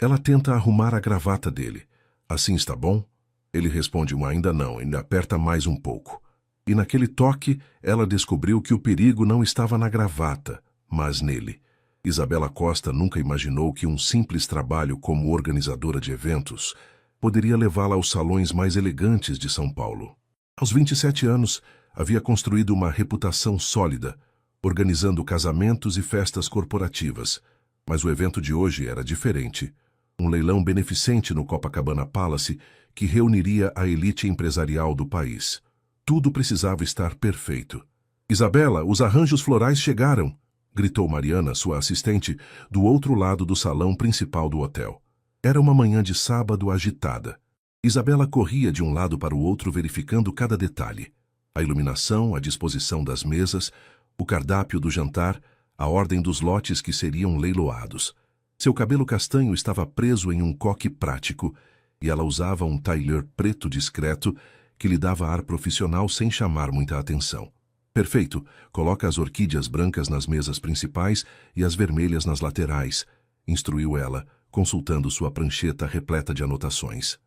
Ela tenta arrumar a gravata dele. Assim está bom? Ele responde um ainda não, e aperta mais um pouco. E naquele toque, ela descobriu que o perigo não estava na gravata, mas nele. Isabela Costa nunca imaginou que um simples trabalho como organizadora de eventos poderia levá-la aos salões mais elegantes de São Paulo. Aos 27 anos, havia construído uma reputação sólida, organizando casamentos e festas corporativas. Mas o evento de hoje era diferente. Um leilão beneficente no Copacabana Palace que reuniria a elite empresarial do país. Tudo precisava estar perfeito. "Isabela, os arranjos florais chegaram!" gritou Mariana, sua assistente, do outro lado do salão principal do hotel. Era uma manhã de sábado agitada. Isabela corria de um lado para o outro verificando cada detalhe. A iluminação, a disposição das mesas, o cardápio do jantar, a ordem dos lotes que seriam leiloados. Seu cabelo castanho estava preso em um coque prático e ela usava um tailleur preto discreto que lhe dava ar profissional sem chamar muita atenção. "Perfeito, coloca as orquídeas brancas nas mesas principais e as vermelhas nas laterais", instruiu ela, consultando sua prancheta repleta de anotações.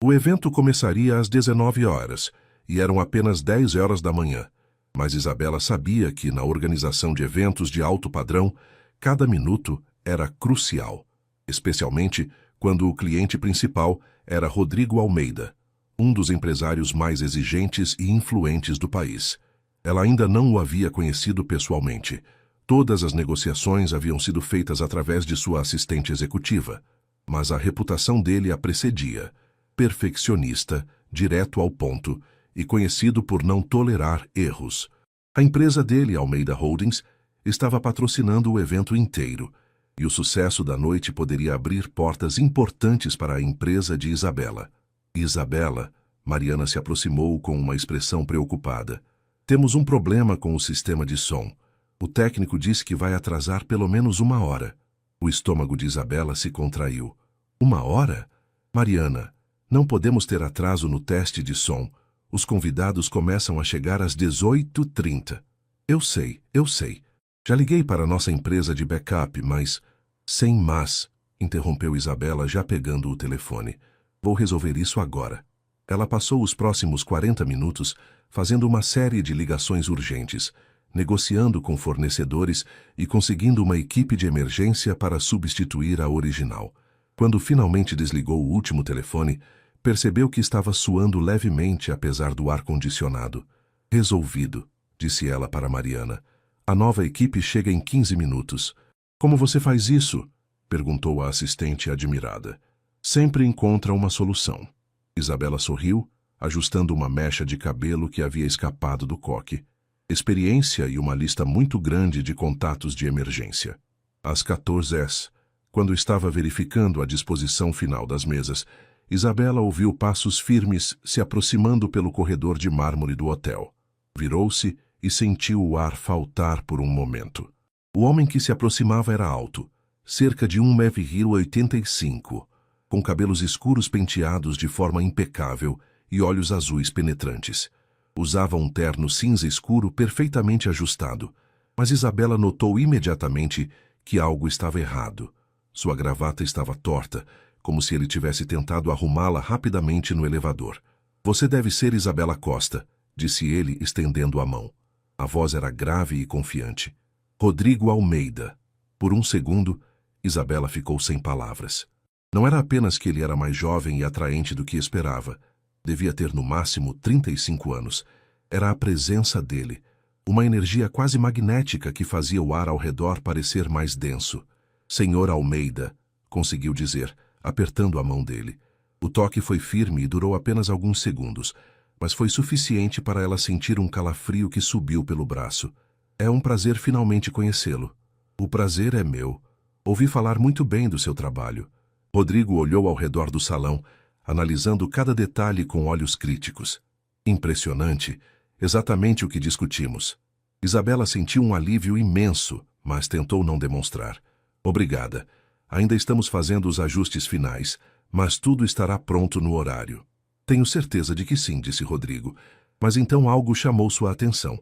O evento começaria às 19 horas e eram apenas 10 horas da manhã. Mas Isabela sabia que, na organização de eventos de alto padrão, cada minuto era crucial, especialmente quando o cliente principal era Rodrigo Almeida, um dos empresários mais exigentes e influentes do país. Ela ainda não o havia conhecido pessoalmente. Todas as negociações haviam sido feitas através de sua assistente executiva, mas a reputação dele a precedia. Perfeccionista, direto ao ponto e conhecido por não tolerar erros. A empresa dele, Almeida Holdings, estava patrocinando o evento inteiro, e o sucesso da noite poderia abrir portas importantes para a empresa de Isabela. "Isabela", Mariana se aproximou com uma expressão preocupada. "Temos um problema com o sistema de som. O técnico disse que vai atrasar pelo menos 1 hora." O estômago de Isabela se contraiu. 1 hora? "Mariana, não podemos ter atraso no teste de som. Os convidados começam a chegar às 18h30. Eu sei. Já liguei para a nossa empresa de backup, mas..." "Sem mas", interrompeu Isabela, já pegando o telefone. "Vou resolver isso agora." Ela passou os próximos 40 minutos fazendo uma série de ligações urgentes, negociando com fornecedores e conseguindo uma equipe de emergência para substituir a original. Quando finalmente desligou o último telefone, percebeu que estava suando levemente apesar do ar-condicionado. "Resolvido", disse ela para Mariana. "A nova equipe chega em 15 minutos. "Como você faz isso?", perguntou a assistente admirada. "Sempre encontra uma solução." Isabela sorriu, ajustando uma mecha de cabelo que havia escapado do coque. Experiência e uma lista muito grande de contatos de emergência. Às 14h, quando estava verificando a disposição final das mesas, Isabela ouviu passos firmes se aproximando pelo corredor de mármore do hotel. Virou-se e sentiu o ar faltar por um momento. O homem que se aproximava era alto, cerca de 1,85 m, com cabelos escuros penteados de forma impecável e olhos azuis penetrantes. Usava um terno cinza escuro perfeitamente ajustado, mas Isabela notou imediatamente que algo estava errado. Sua gravata estava torta, como se ele tivesse tentado arrumá-la rapidamente no elevador. "Você deve ser Isabela Costa", disse ele, estendendo a mão. A voz era grave e confiante. "Rodrigo Almeida." Por um segundo, Isabela ficou sem palavras. Não era apenas que ele era mais jovem e atraente do que esperava. Devia ter no máximo 35 anos. Era a presença dele, uma energia quase magnética que fazia o ar ao redor parecer mais denso. "Senhor Almeida", conseguiu dizer, apertando a mão dele. O toque foi firme e durou apenas alguns segundos, mas foi suficiente para ela sentir um calafrio que subiu pelo braço. "É um prazer finalmente conhecê-lo." "O prazer é meu. Ouvi falar muito bem do seu trabalho." Rodrigo olhou ao redor do salão, analisando cada detalhe com olhos críticos. "Impressionante. Exatamente o que discutimos." Isabela sentiu um alívio imenso, mas tentou não demonstrar. "Obrigada. Ainda estamos fazendo os ajustes finais, mas tudo estará pronto no horário." "Tenho certeza de que sim", disse Rodrigo. Mas então algo chamou sua atenção.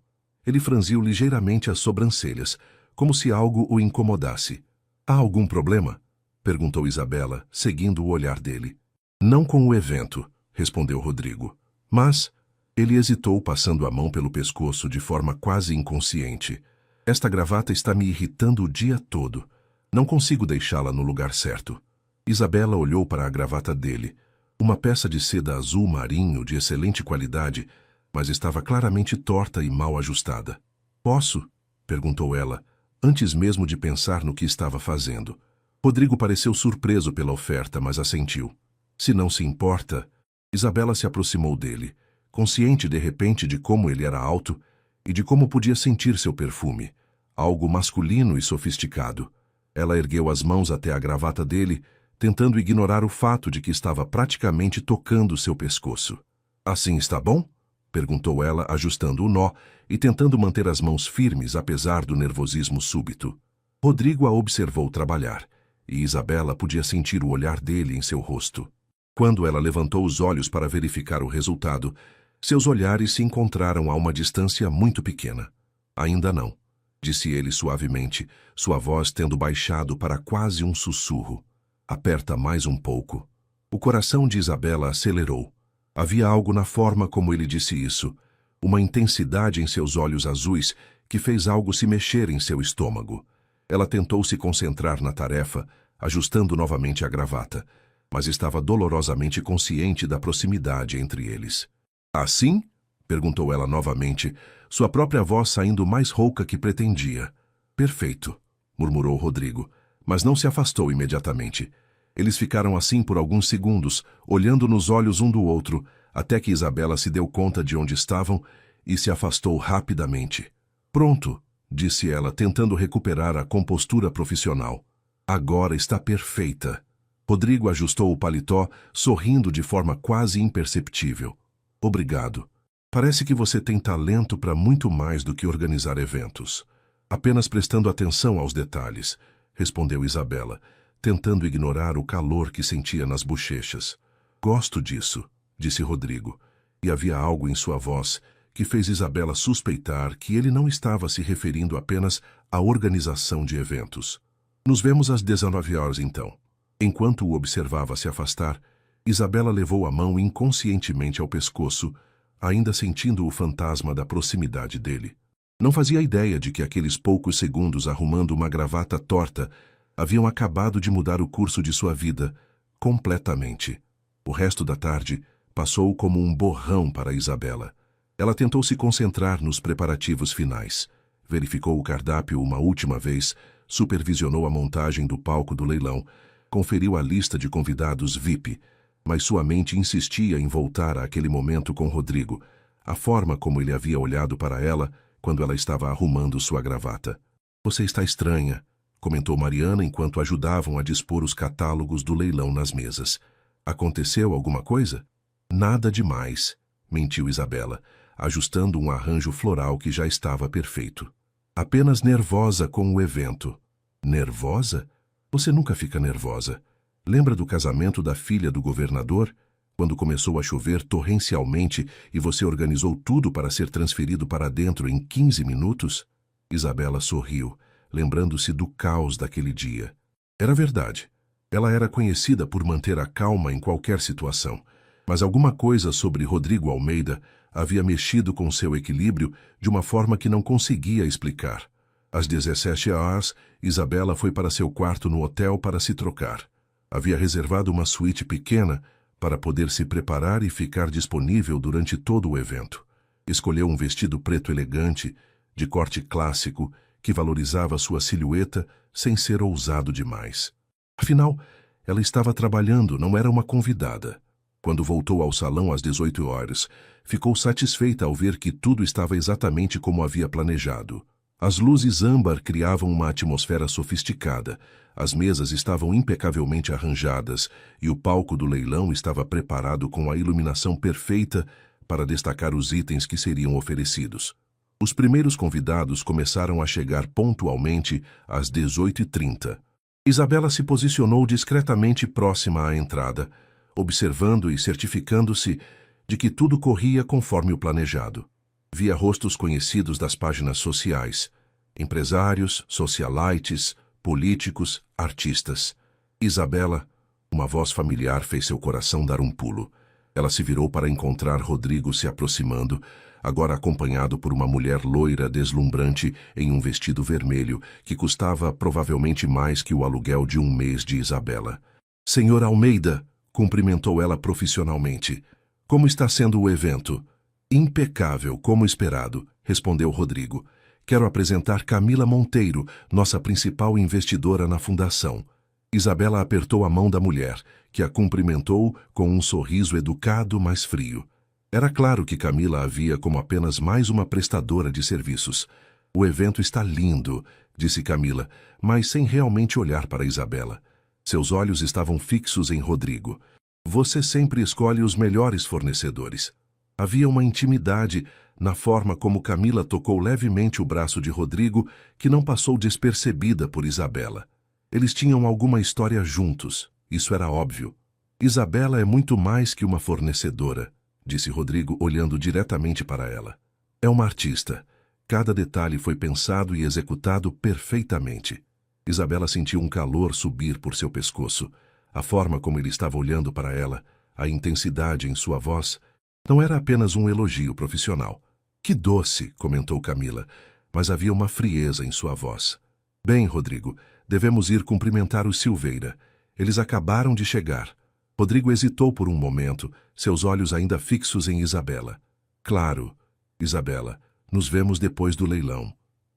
Ele franziu ligeiramente as sobrancelhas, como se algo o incomodasse. "Há algum problema?" Perguntou Isabela, seguindo o olhar dele. Não com o evento, respondeu Rodrigo. Mas... Ele hesitou, passando a mão pelo pescoço de forma quase inconsciente. Esta gravata está me irritando o dia todo. Não consigo deixá-la no lugar certo. Isabela olhou para a gravata dele. Uma peça de seda azul marinho de excelente qualidade, mas estava claramente torta e mal ajustada. Posso? Perguntou ela, antes mesmo de pensar no que estava fazendo. Rodrigo pareceu surpreso pela oferta, mas assentiu. Se não se importa... Isabela se aproximou dele, consciente de repente de como ele era alto e de como podia sentir seu perfume, algo masculino e sofisticado. Ela ergueu as mãos até a gravata dele, tentando ignorar o fato de que estava praticamente tocando seu pescoço. Assim está bom? Perguntou ela, ajustando o nó e tentando manter as mãos firmes apesar do nervosismo súbito. Rodrigo a observou trabalhar, e Isabela podia sentir o olhar dele em seu rosto. Quando ela levantou os olhos para verificar o resultado, seus olhares se encontraram a uma distância muito pequena. Ainda não, disse ele suavemente, sua voz tendo baixado para quase um sussurro. Aperta mais um pouco. O coração de Isabela acelerou. Havia algo na forma como ele disse isso, uma intensidade em seus olhos azuis que fez algo se mexer em seu estômago. Ela tentou se concentrar na tarefa, ajustando novamente a gravata, mas estava dolorosamente consciente da proximidade entre eles. Assim? Perguntou ela novamente, sua própria voz saindo mais rouca que pretendia. Perfeito, murmurou Rodrigo, mas não se afastou imediatamente. Eles ficaram assim por alguns segundos, olhando nos olhos um do outro, até que Isabela se deu conta de onde estavam e se afastou rapidamente. Pronto, disse ela, tentando recuperar a compostura profissional. Agora está perfeita. Rodrigo ajustou o paletó, sorrindo de forma quase imperceptível. Obrigado. Parece que você tem talento para muito mais do que organizar eventos. Apenas prestando atenção aos detalhes, respondeu Isabela, tentando ignorar o calor que sentia nas bochechas. Gosto disso, disse Rodrigo, e havia algo em sua voz que fez Isabela suspeitar que ele não estava se referindo apenas à organização de eventos. Nos vemos às 19 horas então. Enquanto o observava se afastar, Isabela levou a mão inconscientemente ao pescoço, ainda sentindo o fantasma da proximidade dele. Não fazia ideia de que aqueles poucos segundos arrumando uma gravata torta haviam acabado de mudar o curso de sua vida completamente. O resto da tarde passou como um borrão para Isabela. Ela tentou se concentrar nos preparativos finais. Verificou o cardápio uma última vez, supervisionou a montagem do palco do leilão, conferiu a lista de convidados VIP, mas sua mente insistia em voltar àquele momento com Rodrigo, a forma como ele havia olhado para ela quando ela estava arrumando sua gravata. Você está estranha, comentou Mariana enquanto ajudavam a dispor os catálogos do leilão nas mesas. Aconteceu alguma coisa? Nada demais, mentiu Isabela, ajustando um arranjo floral que já estava perfeito. Apenas nervosa com o evento. Nervosa? Você nunca fica nervosa. Lembra do casamento da filha do governador? Quando começou a chover torrencialmente e você organizou tudo para ser transferido para dentro em 15 minutos? Isabela sorriu, lembrando-se do caos daquele dia. Era verdade. Ela era conhecida por manter a calma em qualquer situação, mas alguma coisa sobre Rodrigo Almeida havia mexido com seu equilíbrio de uma forma que não conseguia explicar. Às 17 horas, Isabela foi para seu quarto no hotel para se trocar. Havia reservado uma suíte pequena para poder se preparar e ficar disponível durante todo o evento. Escolheu um vestido preto elegante, de corte clássico, que valorizava sua silhueta sem ser ousado demais. Afinal, ela estava trabalhando, não era uma convidada. Quando voltou ao salão às 18 horas, ficou satisfeita ao ver que tudo estava exatamente como havia planejado. As luzes âmbar criavam uma atmosfera sofisticada, as mesas estavam impecavelmente arranjadas e o palco do leilão estava preparado com a iluminação perfeita para destacar os itens que seriam oferecidos. Os primeiros convidados começaram a chegar pontualmente às 18h30. Isabela se posicionou discretamente próxima à entrada, observando e certificando-se de que tudo corria conforme o planejado. Via rostos conhecidos das páginas sociais, empresários, socialites, políticos, artistas. Isabela, uma voz familiar fez seu coração dar um pulo. Ela se virou para encontrar Rodrigo se aproximando, agora acompanhado por uma mulher loira deslumbrante em um vestido vermelho que custava provavelmente mais que o aluguel de um mês de Isabela. Senhor Almeida, cumprimentou ela profissionalmente. Como está sendo o evento? Impecável, como esperado, respondeu Rodrigo. Quero apresentar Camila Monteiro, nossa principal investidora na fundação. Isabela apertou a mão da mulher, que a cumprimentou com um sorriso educado, mas frio. Era claro que Camila a via como apenas mais uma prestadora de serviços. O evento está lindo, disse Camila, mas sem realmente olhar para Isabela. Seus olhos estavam fixos em Rodrigo. Você sempre escolhe os melhores fornecedores. Havia uma intimidade na forma como Camila tocou levemente o braço de Rodrigo, que não passou despercebida por Isabela. Eles tinham alguma história juntos, isso era óbvio. Isabela é muito mais que uma fornecedora, disse Rodrigo olhando diretamente para ela. É uma artista. Cada detalhe foi pensado e executado perfeitamente. Isabela sentiu um calor subir por seu pescoço. A forma como ele estava olhando para ela, a intensidade em sua voz, não era apenas um elogio profissional. Que doce, comentou Camila, mas havia uma frieza em sua voz. Bem, Rodrigo, devemos ir cumprimentar os Silveira. Eles acabaram de chegar. Rodrigo hesitou por um momento, seus olhos ainda fixos em Isabela. Claro, Isabela, nos vemos depois do leilão.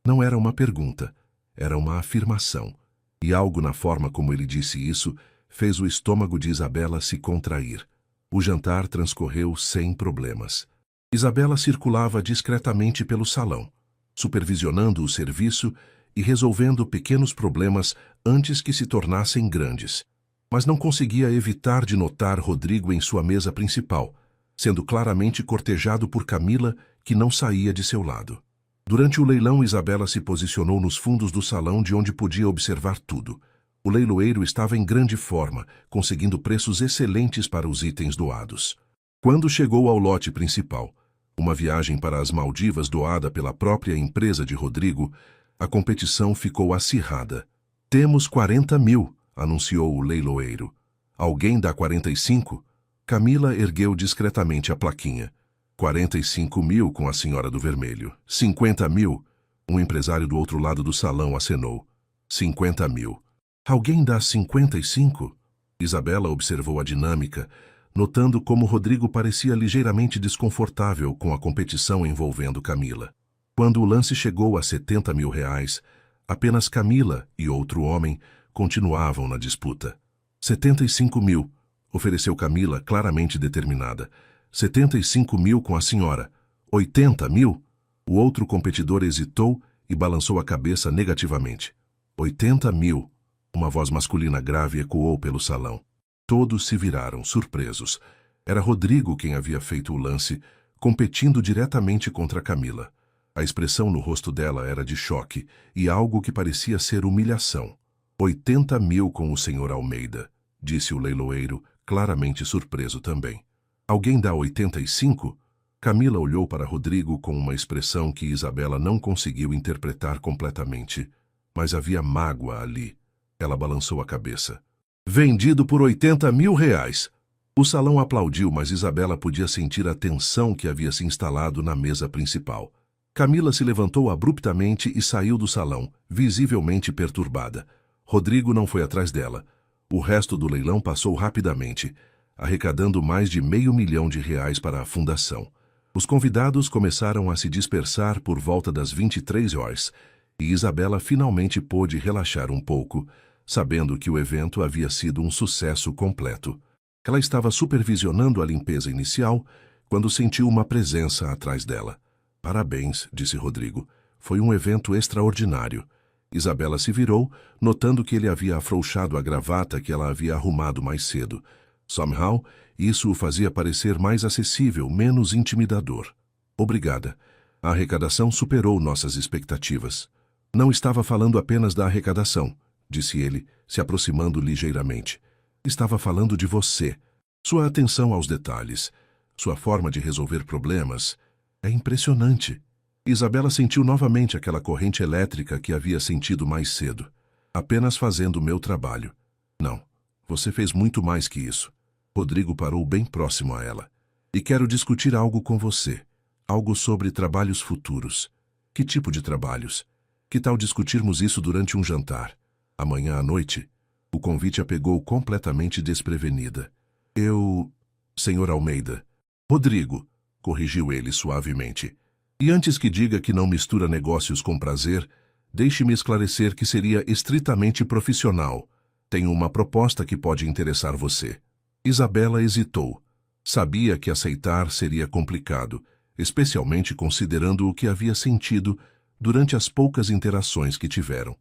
Não era uma pergunta, era uma afirmação. E algo na forma como ele disse isso fez o estômago de Isabela se contrair. O jantar transcorreu sem problemas. Isabela circulava discretamente pelo salão, supervisionando o serviço e resolvendo pequenos problemas antes que se tornassem grandes. Mas não conseguia evitar de notar Rodrigo em sua mesa principal, sendo claramente cortejado por Camila, que não saía de seu lado. Durante o leilão, Isabela se posicionou nos fundos do salão de onde podia observar tudo. O leiloeiro estava em grande forma, conseguindo preços excelentes para os itens doados. Quando chegou ao lote principal, uma viagem para as Maldivas doada pela própria empresa de Rodrigo, a competição ficou acirrada. Temos 40 mil, anunciou o leiloeiro. Alguém dá 45? Camila ergueu discretamente a plaquinha. 45 mil com a senhora do vermelho. 50 mil? Um empresário do outro lado do salão acenou. 50 mil. Alguém dá 55? Isabela observou a dinâmica, notando como Rodrigo parecia ligeiramente desconfortável com a competição envolvendo Camila. Quando o lance chegou a 70 mil reais, apenas Camila e outro homem continuavam na disputa. 75 mil, ofereceu Camila, claramente determinada. 75 mil com a senhora. 80 mil? O outro competidor hesitou e balançou a cabeça negativamente. 80 mil. Uma voz masculina grave ecoou pelo salão. Todos se viraram, surpresos. Era Rodrigo quem havia feito o lance, competindo diretamente contra Camila. A expressão no rosto dela era de choque e algo que parecia ser humilhação. 80 mil com o senhor Almeida, disse o leiloeiro, claramente surpreso também. Alguém dá 85? Camila olhou para Rodrigo com uma expressão que Isabela não conseguiu interpretar completamente. Mas havia mágoa ali. Ela balançou a cabeça. Vendido por 80 mil reais. O salão aplaudiu, mas Isabela podia sentir a tensão que havia se instalado na mesa principal. Camila se levantou abruptamente e saiu do salão, visivelmente perturbada. Rodrigo não foi atrás dela. O resto do leilão passou rapidamente, arrecadando mais de R$500 mil para a fundação. Os convidados começaram a se dispersar por volta das 23 horas, e Isabela finalmente pôde relaxar um pouco, sabendo que o evento havia sido um sucesso completo. Ela estava supervisionando a limpeza inicial quando sentiu uma presença atrás dela. Parabéns, disse Rodrigo. Foi um evento extraordinário. Isabela se virou, notando que ele havia afrouxado a gravata que ela havia arrumado mais cedo. Somehow, isso o fazia parecer mais acessível, menos intimidador. Obrigada. A arrecadação superou nossas expectativas. Não estava falando apenas da arrecadação, disse ele, se aproximando ligeiramente. Estava falando de você. Sua atenção aos detalhes, sua forma de resolver problemas. É impressionante. Isabela sentiu novamente aquela corrente elétrica que havia sentido mais cedo. Apenas fazendo o meu trabalho. Não, Você fez muito mais que isso. Rodrigo parou bem próximo a ela. E quero discutir algo com você. Algo sobre trabalhos futuros. Que tipo de trabalhos? Que tal discutirmos isso durante um jantar? Amanhã à noite? O convite a pegou completamente desprevenida. Senhor Almeida. Rodrigo, corrigiu ele suavemente. E antes que diga que não mistura negócios com prazer, deixe-me esclarecer que seria estritamente profissional. Tenho uma proposta que pode interessar você. Isabela hesitou. Sabia que aceitar seria complicado, especialmente considerando o que havia sentido durante as poucas interações que tiveram.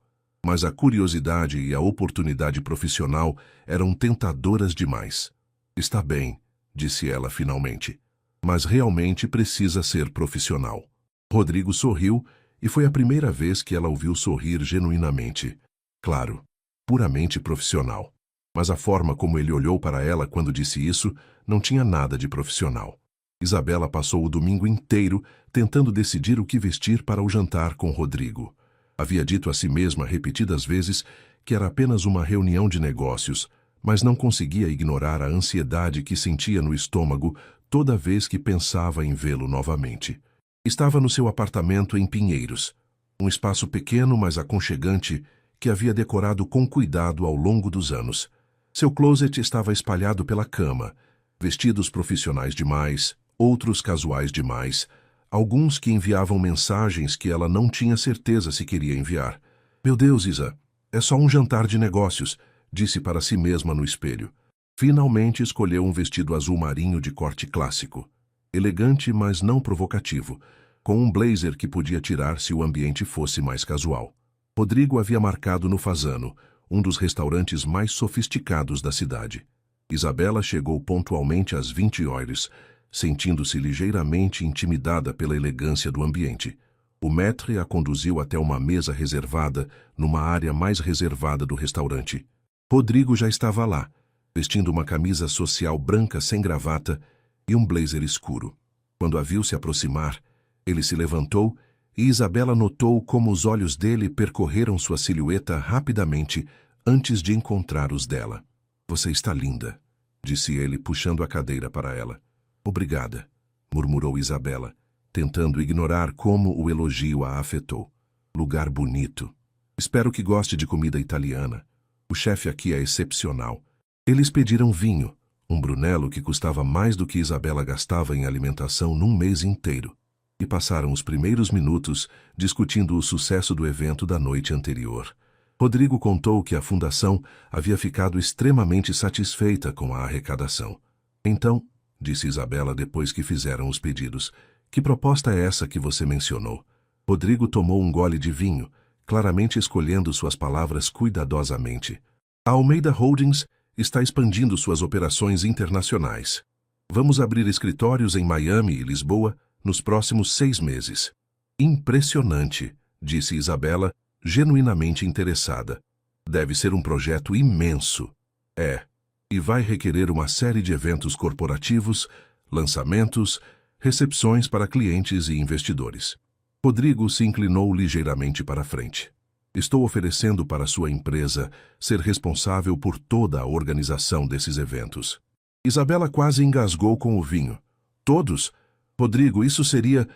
Mas a curiosidade e a oportunidade profissional eram tentadoras demais. Está bem, disse ela finalmente, mas realmente precisa ser profissional. Rodrigo sorriu e foi a primeira vez que ela ouviu sorrir genuinamente. Claro, puramente profissional. Mas a forma como ele olhou para ela quando disse isso não tinha nada de profissional. Isabela passou o domingo inteiro tentando decidir o que vestir para o jantar com Rodrigo. Havia dito a si mesma repetidas vezes que era apenas uma reunião de negócios, mas não conseguia ignorar a ansiedade que sentia no estômago toda vez que pensava em vê-lo novamente. Estava no seu apartamento em Pinheiros, um espaço pequeno, mas aconchegante, que havia decorado com cuidado ao longo dos anos. Seu closet estava espalhado pela cama, vestidos profissionais demais, outros casuais demais, alguns que enviavam mensagens que ela não tinha certeza se queria enviar. Meu Deus, Isa, é só um jantar de negócios, disse para si mesma no espelho. Finalmente escolheu um vestido azul marinho de corte clássico. Elegante, mas não provocativo, com um blazer que podia tirar se o ambiente fosse mais casual. Rodrigo havia marcado no Fasano, um dos restaurantes mais sofisticados da cidade. Isabela chegou pontualmente às 20 horas, sentindo-se ligeiramente intimidada pela elegância do ambiente. O maître a conduziu até uma mesa reservada numa área mais reservada do restaurante. Rodrigo já estava lá, vestindo uma camisa social branca sem gravata e um blazer escuro. Quando a viu se aproximar, ele se levantou e Isabela notou como os olhos dele percorreram sua silhueta rapidamente antes de encontrar os dela. Você está linda, disse ele puxando a cadeira para ela. Obrigada, murmurou Isabela, tentando ignorar como o elogio a afetou. Lugar bonito. Espero que goste de comida italiana. O chefe aqui é excepcional. Eles pediram vinho, um Brunello que custava mais do que Isabela gastava em alimentação num mês inteiro, e passaram os primeiros minutos discutindo o sucesso do evento da noite anterior. Rodrigo contou que a fundação havia ficado extremamente satisfeita com a arrecadação. Então, disse Isabela depois que fizeram os pedidos, que proposta é essa que você mencionou? Rodrigo tomou um gole de vinho, claramente escolhendo suas palavras cuidadosamente. A Almeida Holdings está expandindo suas operações internacionais. Vamos abrir escritórios em Miami e Lisboa nos próximos 6 meses. Impressionante, disse Isabela, genuinamente interessada. Deve ser um projeto imenso. É, e vai requerer uma série de eventos corporativos, lançamentos, recepções para clientes e investidores. Rodrigo se inclinou ligeiramente para a frente. Estou oferecendo para sua empresa ser responsável por toda a organização desses eventos. Isabela quase engasgou com o vinho. Todos? Rodrigo, isso seria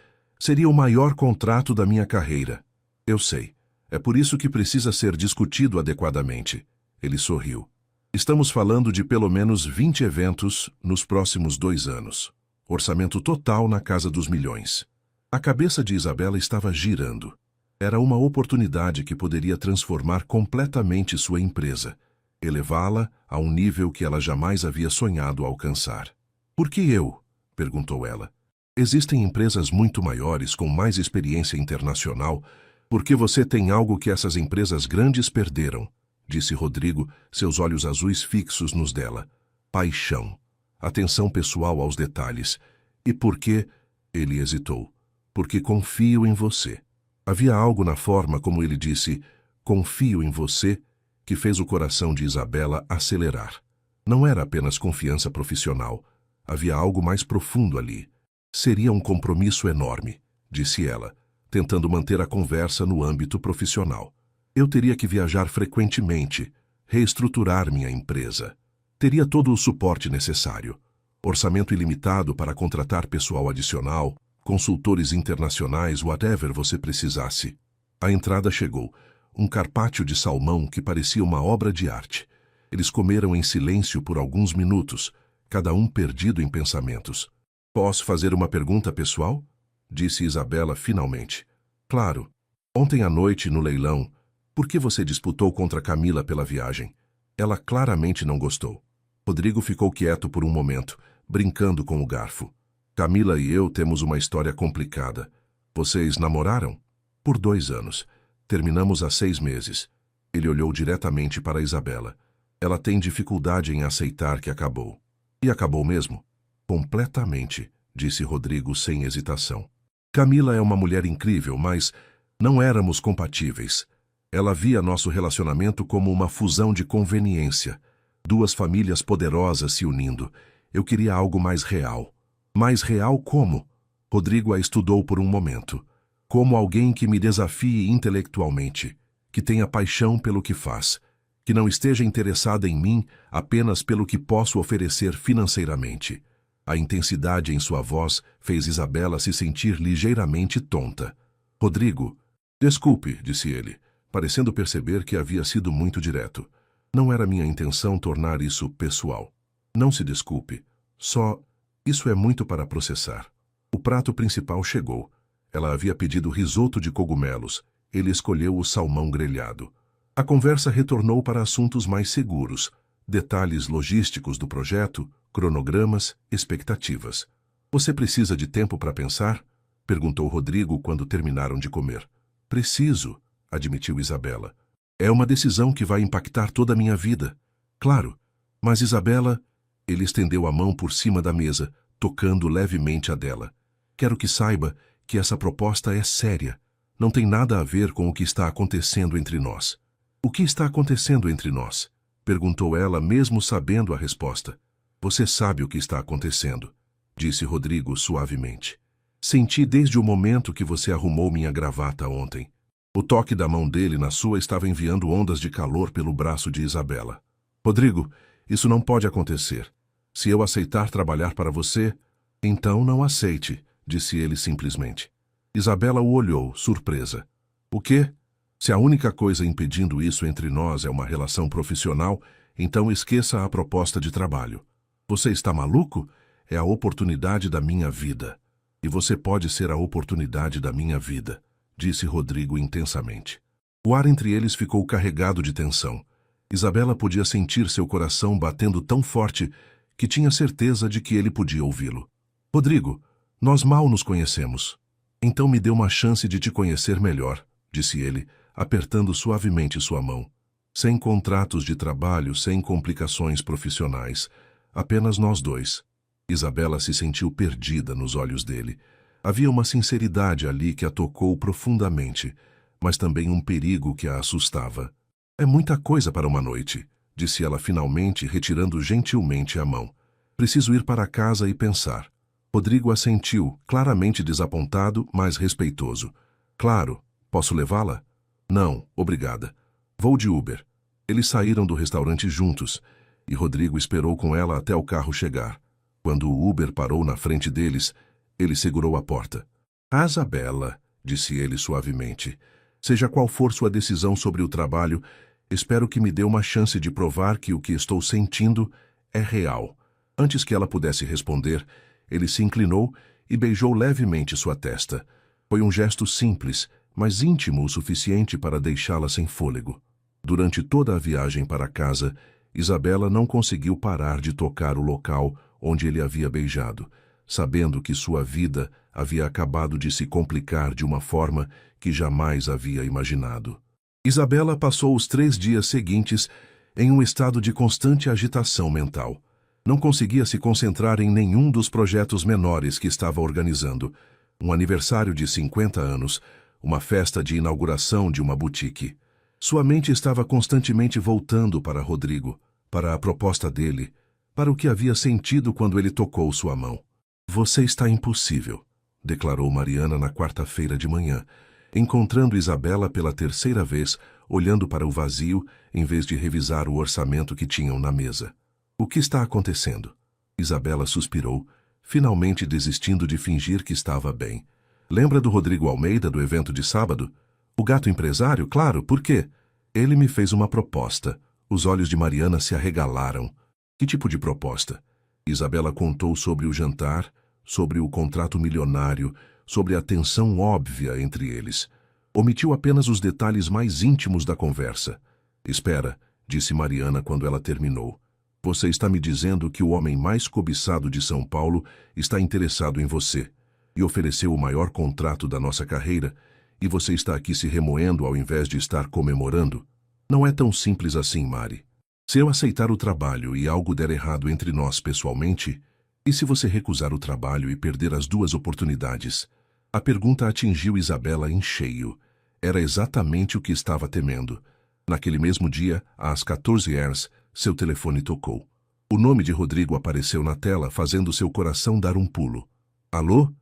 o maior contrato da minha carreira. Eu sei. É por isso que precisa ser discutido adequadamente. Ele sorriu. Estamos falando de pelo menos 20 eventos nos próximos 2 anos. Orçamento total na casa dos milhões. A cabeça de Isabela estava girando. Era uma oportunidade que poderia transformar completamente sua empresa, elevá-la a um nível que ela jamais havia sonhado alcançar. Por que eu? Perguntou ela. Existem empresas muito maiores com mais experiência internacional, porque você tem algo que essas empresas grandes perderam, disse Rodrigo, seus olhos azuis fixos nos dela. Paixão. Atenção pessoal aos detalhes. E por que? Ele hesitou. Porque confio em você. Havia algo na forma como ele disse, confio em você, que fez o coração de Isabela acelerar. Não era apenas confiança profissional. Havia algo mais profundo ali. Seria um compromisso enorme, disse ela, tentando manter a conversa no âmbito profissional. Eu teria que viajar frequentemente, reestruturar minha empresa. Teria todo o suporte necessário. Orçamento ilimitado para contratar pessoal adicional, consultores internacionais, whatever você precisasse. A entrada chegou. Um carpaccio de salmão que parecia uma obra de arte. Eles comeram em silêncio por alguns minutos, cada um perdido em pensamentos. Posso fazer uma pergunta pessoal? Disse Isabela finalmente. Claro. Ontem à noite, no leilão, por que você disputou contra Camila pela viagem? Ela claramente não gostou. Rodrigo ficou quieto por um momento, brincando com o garfo. Camila e eu temos uma história complicada. Vocês namoraram? Por 2 anos. Terminamos há 6 meses. Ele olhou diretamente para Isabela. Ela tem dificuldade em aceitar que acabou. E acabou mesmo? Completamente, disse Rodrigo sem hesitação. Camila é uma mulher incrível, mas não éramos compatíveis. Ela via nosso relacionamento como uma fusão de conveniência. 2 famílias poderosas se unindo. Eu queria algo mais real. Mais real como? Rodrigo a estudou por um momento. Como alguém que me desafie intelectualmente, que tenha paixão pelo que faz, que não esteja interessada em mim apenas pelo que posso oferecer financeiramente. A intensidade em sua voz fez Isabela se sentir ligeiramente tonta. Rodrigo, desculpe, disse ele, parecendo perceber que havia sido muito direto. Não era minha intenção tornar isso pessoal. Não se desculpe. Só, isso é muito para processar. O prato principal chegou. Ela havia pedido risoto de cogumelos. Ele escolheu o salmão grelhado. A conversa retornou para assuntos mais seguros. Detalhes logísticos do projeto, cronogramas, expectativas. Você precisa de tempo para pensar? Perguntou Rodrigo quando terminaram de comer. Preciso, admitiu Isabela. É uma decisão que vai impactar toda a minha vida. Claro, mas Isabela... Ele estendeu a mão por cima da mesa, tocando levemente a dela. Quero que saiba que essa proposta é séria. Não tem nada a ver com o que está acontecendo entre nós. O que está acontecendo entre nós? Perguntou ela, mesmo sabendo a resposta. Você sabe o que está acontecendo, disse Rodrigo suavemente. Senti desde o momento que você arrumou minha gravata ontem. O toque da mão dele na sua estava enviando ondas de calor pelo braço de Isabela. Rodrigo, isso não pode acontecer. Se eu aceitar trabalhar para você, então não aceite, disse ele simplesmente. Isabela o olhou, surpresa. O quê? Se a única coisa impedindo isso entre nós é uma relação profissional, então esqueça a proposta de trabalho. Você está maluco? É a oportunidade da minha vida. E você pode ser a oportunidade da minha vida, disse Rodrigo intensamente. O ar entre eles ficou carregado de tensão. Isabela podia sentir seu coração batendo tão forte que tinha certeza de que ele podia ouvi-lo. Rodrigo, nós mal nos conhecemos. Então me dê uma chance de te conhecer melhor, disse ele, apertando suavemente sua mão. Sem contratos de trabalho, sem complicações profissionais. Apenas nós dois. Isabela se sentiu perdida nos olhos dele. Havia uma sinceridade ali que a tocou profundamente, mas também um perigo que a assustava. É muita coisa para uma noite, disse ela finalmente, retirando gentilmente a mão. Preciso ir para casa e pensar. Rodrigo assentiu, claramente desapontado, mas respeitoso. Claro, posso levá-la? Não, obrigada. Vou de Uber. Eles saíram do restaurante juntos, e Rodrigo esperou com ela até o carro chegar. Quando o Uber parou na frente deles, ele segurou a porta. Isabela, disse ele suavemente, seja qual for sua decisão sobre o trabalho, espero que me dê uma chance de provar que o que estou sentindo é real. Antes que ela pudesse responder, ele se inclinou e beijou levemente sua testa. Foi um gesto simples, mas íntimo o suficiente para deixá-la sem fôlego. Durante toda a viagem para casa, Isabela não conseguiu parar de tocar o local onde ele havia beijado, sabendo que sua vida havia acabado de se complicar de uma forma que jamais havia imaginado. Isabela passou os 3 dias seguintes em um estado de constante agitação mental. Não conseguia se concentrar em nenhum dos projetos menores que estava organizando. Um aniversário de 50 anos, uma festa de inauguração de uma boutique. Sua mente estava constantemente voltando para Rodrigo, para a proposta dele, para o que havia sentido quando ele tocou sua mão. Você está impossível, declarou Mariana na quarta-feira de manhã, encontrando Isabela pela 3ª vez, olhando para o vazio, em vez de revisar o orçamento que tinham na mesa. O que está acontecendo? Isabela suspirou, finalmente desistindo de fingir que estava bem. Lembra do Rodrigo Almeida do evento de sábado? O gato empresário, claro, por quê? Ele me fez uma proposta. Os olhos de Mariana se arregalaram. Que tipo de proposta? Isabela contou sobre o jantar, sobre o contrato milionário, sobre a tensão óbvia entre eles. Omitiu apenas os detalhes mais íntimos da conversa. Espera, disse Mariana quando ela terminou. Você está me dizendo que o homem mais cobiçado de São Paulo está interessado em você e ofereceu o maior contrato da nossa carreira, e você está aqui se remoendo ao invés de estar comemorando? Não é tão simples assim, Mari. Se eu aceitar o trabalho e algo der errado entre nós pessoalmente, e se você recusar o trabalho e perder as duas oportunidades? A pergunta atingiu Isabela em cheio. Era exatamente o que estava temendo. Naquele mesmo dia, às 14h, seu telefone tocou. O nome de Rodrigo apareceu na tela, fazendo seu coração dar um pulo. Alô?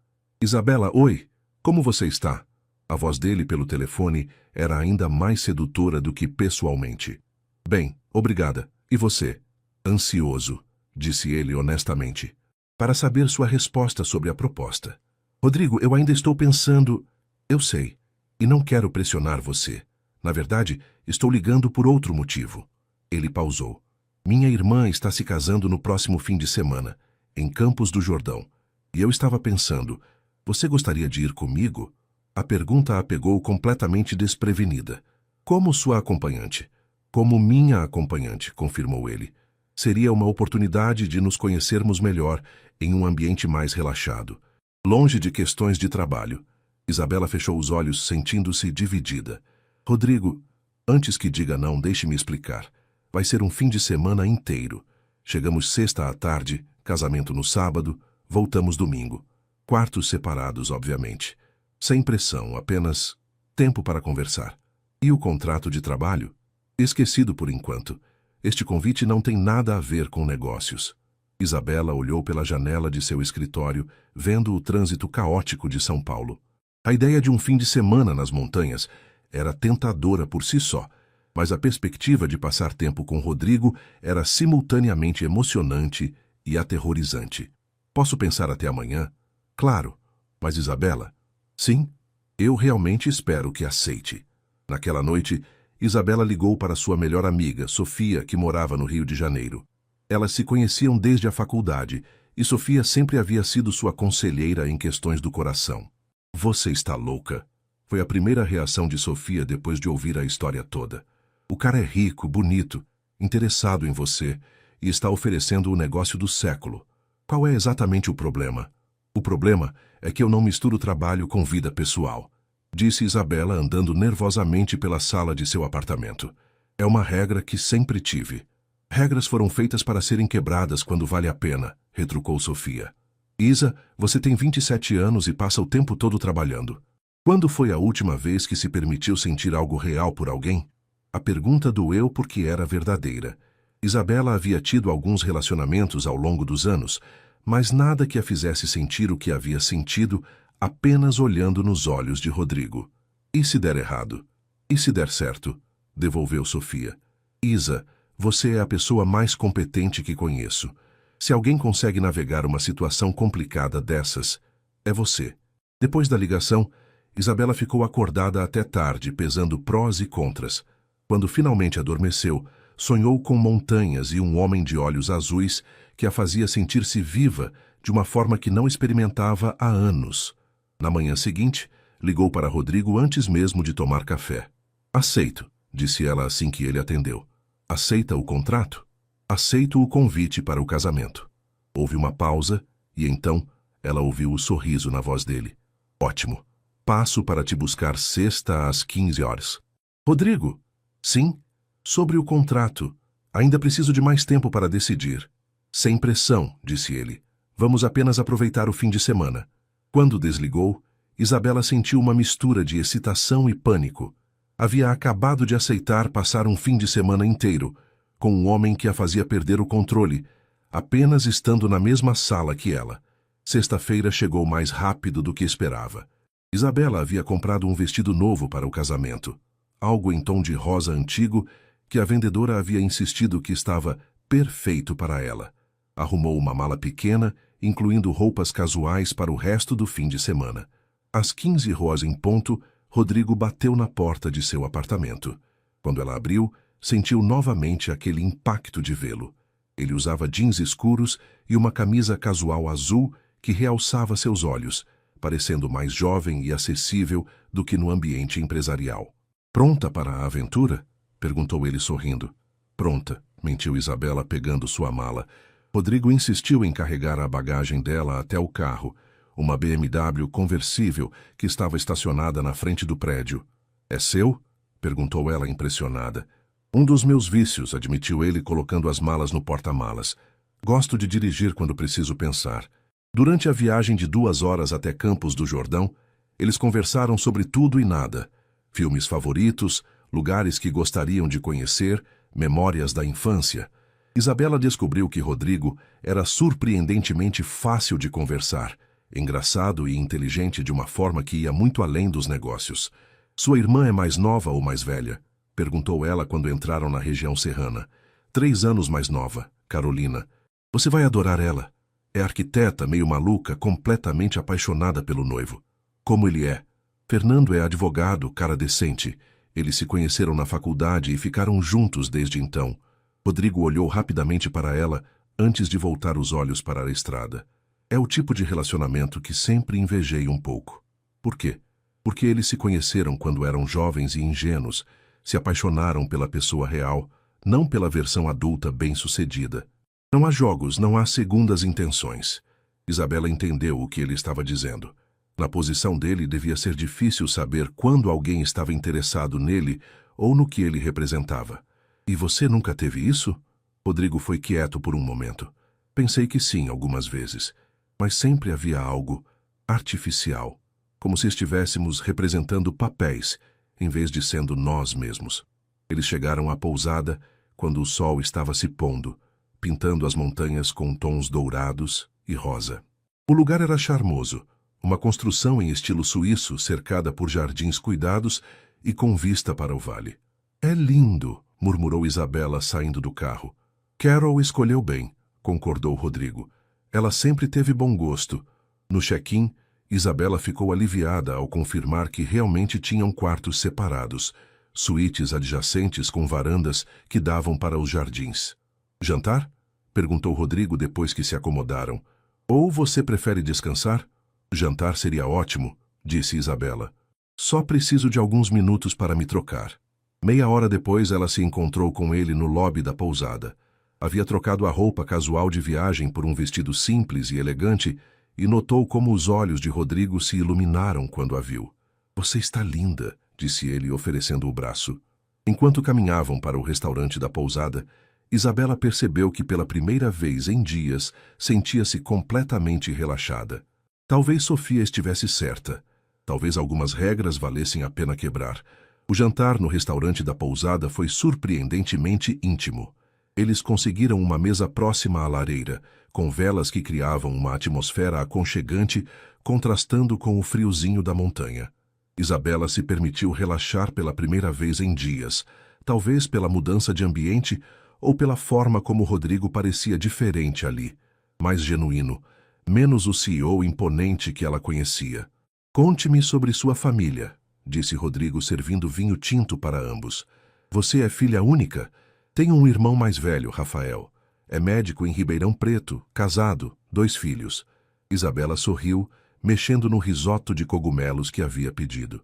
Isabela, oi. Como você está? A voz dele pelo telefone era ainda mais sedutora do que pessoalmente. Bem, obrigada. E você? Ansioso, disse ele honestamente, para saber sua resposta sobre a proposta. Rodrigo, eu ainda estou pensando... Eu sei, e não quero pressionar você. Na verdade, estou ligando por outro motivo. Ele pausou. Minha irmã está se casando no próximo fim de semana, em Campos do Jordão. E eu estava pensando, você gostaria de ir comigo? A pergunta a pegou completamente desprevenida. Como sua acompanhante? Como minha acompanhante, confirmou ele. Seria uma oportunidade de nos conhecermos melhor em um ambiente mais relaxado. Longe de questões de trabalho. Isabela fechou os olhos, sentindo-se dividida. Rodrigo, antes que diga não, deixe-me explicar. Vai ser um fim de semana inteiro. Chegamos sexta à tarde, casamento no sábado, voltamos domingo. Quartos separados, obviamente. Sem pressão, apenas tempo para conversar. E o contrato de trabalho? Esquecido por enquanto. Este convite não tem nada a ver com negócios. Isabela olhou pela janela de seu escritório, vendo o trânsito caótico de São Paulo. A ideia de um fim de semana nas montanhas era tentadora por si só, mas a perspectiva de passar tempo com Rodrigo era simultaneamente emocionante e aterrorizante. Posso pensar até amanhã? Claro. Mas Isabela? Sim, eu realmente espero que aceite. Naquela noite, Isabela ligou para sua melhor amiga, Sofia, que morava no Rio de Janeiro. Elas se conheciam desde a faculdade, e Sofia sempre havia sido sua conselheira em questões do coração. Você está louca? Foi a primeira reação de Sofia depois de ouvir a história toda. O cara é rico, bonito, interessado em você e está oferecendo o negócio do século. Qual é exatamente o problema? O problema é que eu não misturo trabalho com vida pessoal, disse Isabela andando nervosamente pela sala de seu apartamento. É uma regra que sempre tive. Regras foram feitas para serem quebradas quando vale a pena, retrucou Sofia. Isa, você tem 27 anos e passa o tempo todo trabalhando. Quando foi a última vez que se permitiu sentir algo real por alguém? A pergunta doeu porque era verdadeira. Isabela havia tido alguns relacionamentos ao longo dos anos, mas nada que a fizesse sentir o que havia sentido apenas olhando nos olhos de Rodrigo. E se der errado? E se der certo? Devolveu Sofia. Isa, você é a pessoa mais competente que conheço. Se alguém consegue navegar uma situação complicada dessas, é você. Depois da ligação, Isabela ficou acordada até tarde, pesando prós e contras. Quando finalmente adormeceu, sonhou com montanhas e um homem de olhos azuis que a fazia sentir-se viva de uma forma que não experimentava há anos. Na manhã seguinte, ligou para Rodrigo antes mesmo de tomar café. Aceito, disse ela assim que ele atendeu. Aceita o contrato? Aceito o convite para o casamento. Houve uma pausa e então ela ouviu o sorriso na voz dele. Ótimo. Passo para te buscar sexta às 15h. Rodrigo? Sim? Sobre o contrato. Ainda preciso de mais tempo para decidir. Sem pressão, disse ele. Vamos apenas aproveitar o fim de semana. Quando desligou, Isabela sentiu uma mistura de excitação e pânico. Havia acabado de aceitar passar um fim de semana inteiro com um homem que a fazia perder o controle, apenas estando na mesma sala que ela. Sexta-feira chegou mais rápido do que esperava. Isabela havia comprado um vestido novo para o casamento, algo em tom de rosa antigo que a vendedora havia insistido que estava perfeito para ela. Arrumou uma mala pequena, incluindo roupas casuais para o resto do fim de semana. Às 15h em ponto, Rodrigo bateu na porta de seu apartamento. Quando ela abriu, sentiu novamente aquele impacto de vê-lo. Ele usava jeans escuros e uma camisa casual azul que realçava seus olhos, parecendo mais jovem e acessível do que no ambiente empresarial. "Pronta para a aventura?" perguntou ele sorrindo. "Pronta", mentiu Isabela pegando sua mala. Rodrigo insistiu em carregar a bagagem dela até o carro, uma BMW conversível que estava estacionada na frente do prédio. "É seu?" perguntou ela impressionada. "Um dos meus vícios", admitiu ele colocando as malas no porta-malas. "Gosto de dirigir quando preciso pensar." Durante a viagem de 2 horas até Campos do Jordão, eles conversaram sobre tudo e nada. Filmes favoritos, lugares que gostariam de conhecer, memórias da infância. Isabela descobriu que Rodrigo era surpreendentemente fácil de conversar, engraçado e inteligente de uma forma que ia muito além dos negócios. "Sua irmã é mais nova ou mais velha?" perguntou ela quando entraram na região serrana. 3 anos mais nova, Carolina. "Você vai adorar ela. É arquiteta, meio maluca, completamente apaixonada pelo noivo." "Como ele é?" "Fernando é advogado, cara decente. Eles se conheceram na faculdade e ficaram juntos desde então." Rodrigo olhou rapidamente para ela antes de voltar os olhos para a estrada. "É o tipo de relacionamento que sempre invejei um pouco." "Por quê?" "Porque eles se conheceram quando eram jovens e ingênuos, se apaixonaram pela pessoa real, não pela versão adulta bem-sucedida. Não há jogos, não há segundas intenções." Isabela entendeu o que ele estava dizendo. Na posição dele, devia ser difícil saber quando alguém estava interessado nele ou no que ele representava. "E você nunca teve isso?" Rodrigo foi quieto por um momento. "Pensei que sim, algumas vezes. Mas sempre havia algo artificial, como se estivéssemos representando papéis, em vez de sendo nós mesmos." Eles chegaram à pousada quando o sol estava se pondo, pintando as montanhas com tons dourados e rosa. O lugar era charmoso, uma construção em estilo suíço cercada por jardins cuidados e com vista para o vale. "É lindo", murmurou Isabela saindo do carro. "Carol escolheu bem", concordou Rodrigo. "Ela sempre teve bom gosto." No check-in, Isabela ficou aliviada ao confirmar que realmente tinham quartos separados, suítes adjacentes com varandas que davam para os jardins. "Jantar?" perguntou Rodrigo depois que se acomodaram. "Ou você prefere descansar?" "Jantar seria ótimo", disse Isabela. "Só preciso de alguns minutos para me trocar." Meia hora depois, ela se encontrou com ele no lobby da pousada. Havia trocado a roupa casual de viagem por um vestido simples e elegante e notou como os olhos de Rodrigo se iluminaram quando a viu. "Você está linda", disse ele, oferecendo o braço. Enquanto caminhavam para o restaurante da pousada, Isabela percebeu que pela primeira vez em dias sentia-se completamente relaxada. Talvez Sofia estivesse certa. Talvez algumas regras valessem a pena quebrar. O jantar no restaurante da pousada foi surpreendentemente íntimo. Eles conseguiram uma mesa próxima à lareira, com velas que criavam uma atmosfera aconchegante, contrastando com o friozinho da montanha. Isabela se permitiu relaxar pela primeira vez em dias, talvez pela mudança de ambiente ou pela forma como Rodrigo parecia diferente ali, mais genuíno, menos o CEO imponente que ela conhecia. "Conte-me sobre sua família", disse Rodrigo servindo vinho tinto para ambos. "Você é filha única? Tenho um irmão mais velho, Rafael. É médico em Ribeirão Preto, casado, 2 filhos." Isabela sorriu, mexendo no risoto de cogumelos que havia pedido.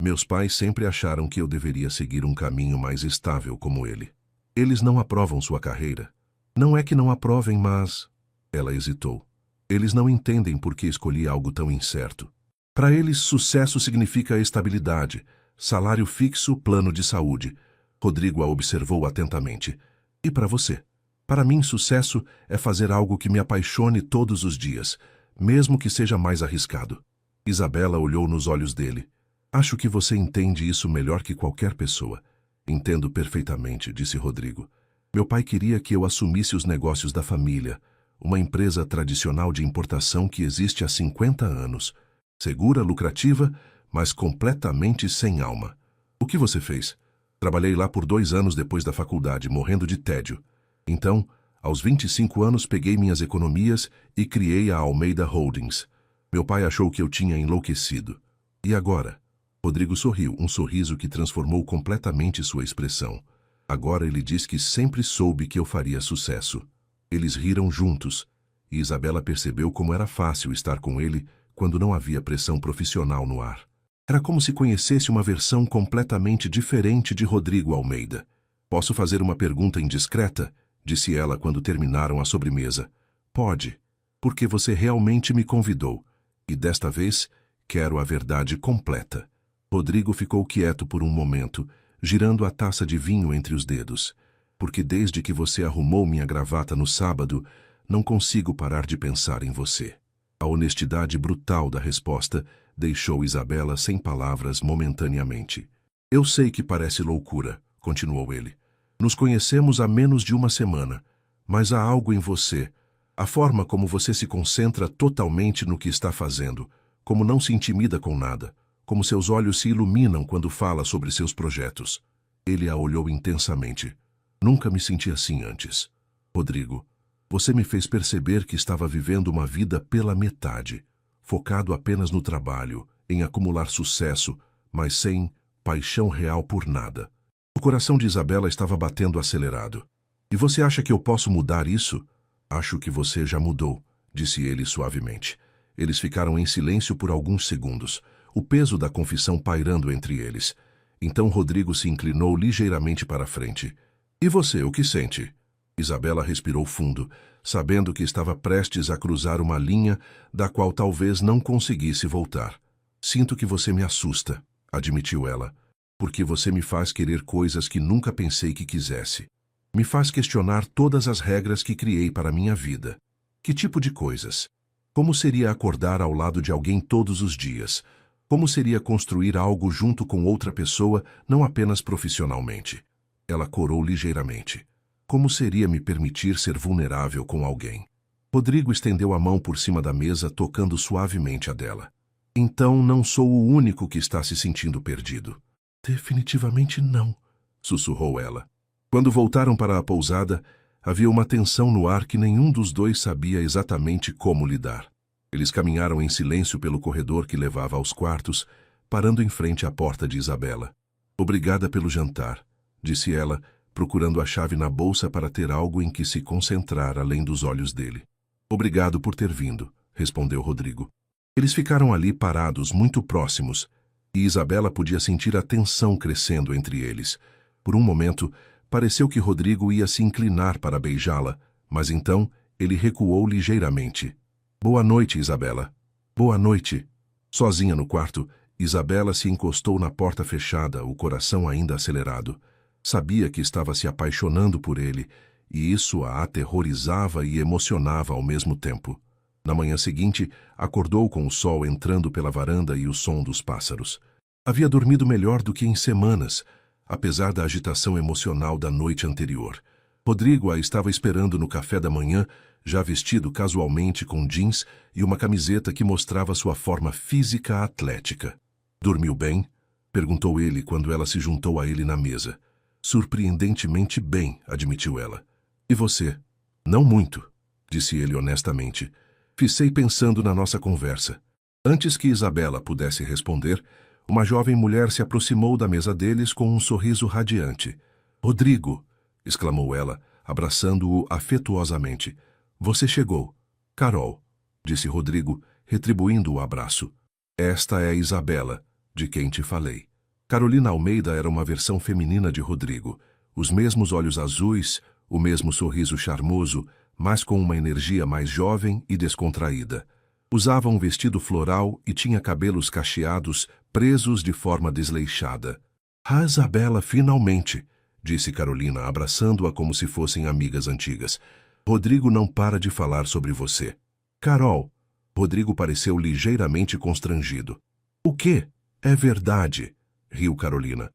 "Meus pais sempre acharam que eu deveria seguir um caminho mais estável como ele. Eles não aprovam sua carreira." "Não é que não aprovem, mas..." Ela hesitou. "Eles não entendem por que escolhi algo tão incerto. Para eles, sucesso significa estabilidade, salário fixo, plano de saúde." Rodrigo a observou atentamente. "E para você?" "Para mim, sucesso é fazer algo que me apaixone todos os dias, mesmo que seja mais arriscado." Isabela olhou nos olhos dele. "Acho que você entende isso melhor que qualquer pessoa." "Entendo perfeitamente", disse Rodrigo. "Meu pai queria que eu assumisse os negócios da família, uma empresa tradicional de importação que existe há 50 anos. Segura, lucrativa, mas completamente sem alma." "O que você fez?" "Trabalhei lá por 2 anos depois da faculdade, morrendo de tédio. Então, Aos 25 anos peguei minhas economias e criei a Almeida Holdings. Meu pai achou que eu tinha enlouquecido. E agora? Rodrigo sorriu, um sorriso que transformou completamente sua expressão. Agora ele diz que sempre soube que eu faria sucesso. Eles riram juntos, e Isabela percebeu como era fácil estar com ele quando não havia pressão profissional no ar. Era como se conhecesse uma versão completamente diferente de Rodrigo Almeida. Posso fazer uma pergunta indiscreta? Disse ela quando terminaram a sobremesa. Pode, porque você realmente me convidou. E desta vez, quero a verdade completa. Rodrigo ficou quieto por um momento, girando a taça de vinho entre os dedos. Porque desde que você arrumou minha gravata no sábado, não consigo parar de pensar em você. A honestidade brutal da resposta deixou Isabela sem palavras momentaneamente. Eu sei que parece loucura, continuou ele. Nos conhecemos há menos de uma semana, mas há algo em você, a forma como você se concentra totalmente no que está fazendo, como não se intimida com nada, como seus olhos se iluminam quando fala sobre seus projetos. Ele a olhou intensamente. Nunca me senti assim antes. Rodrigo, você me fez perceber que estava vivendo uma vida pela metade, focado apenas no trabalho, em acumular sucesso, mas sem paixão real por nada. O coração de Isabela estava batendo acelerado. E você acha que eu posso mudar isso? Acho que você já mudou, disse ele suavemente. Eles ficaram em silêncio por alguns segundos, o peso da confissão pairando entre eles. Então Rodrigo se inclinou ligeiramente para a frente. E você, o que sente? Isabela respirou fundo, sabendo que estava prestes a cruzar uma linha da qual talvez não conseguisse voltar. Sinto que você me assusta, admitiu ela, porque você me faz querer coisas que nunca pensei que quisesse. Me faz questionar todas as regras que criei para minha vida. Que tipo de coisas? Como seria acordar ao lado de alguém todos os dias? Como seria construir algo junto com outra pessoa, não apenas profissionalmente? Ela corou ligeiramente. Como seria me permitir ser vulnerável com alguém? Rodrigo estendeu a mão por cima da mesa, tocando suavemente a dela. Então não sou o único que está se sentindo perdido. Definitivamente não, sussurrou ela. Quando voltaram para a pousada, havia uma tensão no ar que nenhum dos dois sabia exatamente como lidar. Eles caminharam em silêncio pelo corredor que levava aos quartos, parando em frente à porta de Isabela. Obrigada pelo jantar, disse ela, procurando a chave na bolsa para ter algo em que se concentrar além dos olhos dele. Obrigado por ter vindo, respondeu Rodrigo. Eles ficaram ali parados, muito próximos, e Isabela podia sentir a tensão crescendo entre eles. Por um momento, pareceu que Rodrigo ia se inclinar para beijá-la, mas então ele recuou ligeiramente. Boa noite, Isabela. Boa noite. Sozinha no quarto, Isabela se encostou na porta fechada, o coração ainda acelerado. Sabia que estava se apaixonando por ele, e isso a aterrorizava e emocionava ao mesmo tempo. Na manhã seguinte, acordou com o sol entrando pela varanda e o som dos pássaros. Havia dormido melhor do que em semanas, apesar da agitação emocional da noite anterior. Rodrigo a estava esperando no café da manhã, já vestido casualmente com jeans e uma camiseta que mostrava sua forma física atlética. Dormiu bem? Perguntou ele quando ela se juntou a ele na mesa. Surpreendentemente bem, admitiu ela. E você? Não muito, disse ele honestamente. Ficei pensando na nossa conversa. Antes que Isabela pudesse responder, uma jovem mulher se aproximou da mesa deles com um sorriso radiante. Rodrigo, exclamou ela, abraçando-o afetuosamente. Você chegou. Carol, disse Rodrigo, retribuindo o abraço. Esta é Isabela, de quem te falei. Carolina Almeida era uma versão feminina de Rodrigo. Os mesmos olhos azuis, o mesmo sorriso charmoso, mas com uma energia mais jovem e descontraída. Usava um vestido floral e tinha cabelos cacheados, presos de forma desleixada. Ah, Isabela, finalmente, disse Carolina, abraçando-a como se fossem amigas antigas. Rodrigo não para de falar sobre você. Carol. Rodrigo pareceu ligeiramente constrangido. O quê? É verdade, riu Carolina.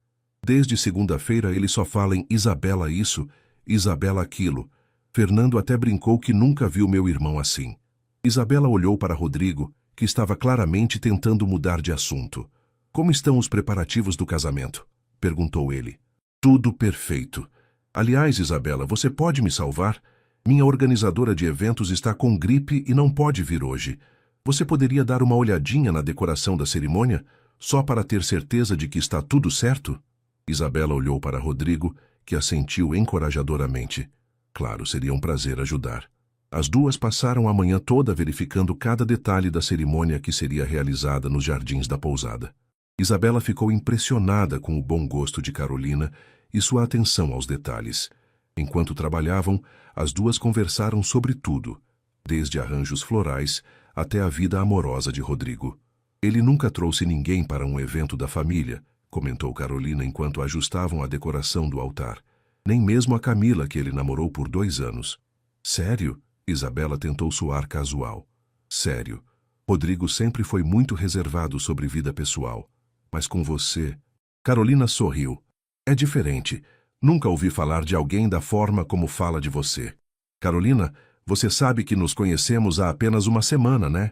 Desde segunda-feira ele só fala em Isabela isso, Isabela aquilo. Fernando até brincou que nunca viu meu irmão assim. Isabela olhou para Rodrigo, que estava claramente tentando mudar de assunto. Como estão os preparativos do casamento? Perguntou ele. Tudo perfeito. Aliás, Isabela, você pode me salvar? Minha organizadora de eventos está com gripe e não pode vir hoje. Você poderia dar uma olhadinha na decoração da cerimônia, só para ter certeza de que está tudo certo? Isabela olhou para Rodrigo, que assentiu encorajadoramente. Claro, seria um prazer ajudar. As duas passaram a manhã toda verificando cada detalhe da cerimônia que seria realizada nos jardins da pousada. Isabela ficou impressionada com o bom gosto de Carolina e sua atenção aos detalhes. Enquanto trabalhavam, as duas conversaram sobre tudo, desde arranjos florais até a vida amorosa de Rodrigo. Ele nunca trouxe ninguém para um evento da família, comentou Carolina enquanto ajustavam a decoração do altar. Nem mesmo a Camila, que ele namorou por 2 anos. Sério? Isabela tentou soar casual. Sério. Rodrigo sempre foi muito reservado sobre vida pessoal. Mas com você... Carolina sorriu. É diferente. Nunca ouvi falar de alguém da forma como fala de você. Carolina, você sabe que nos conhecemos há apenas uma semana, né?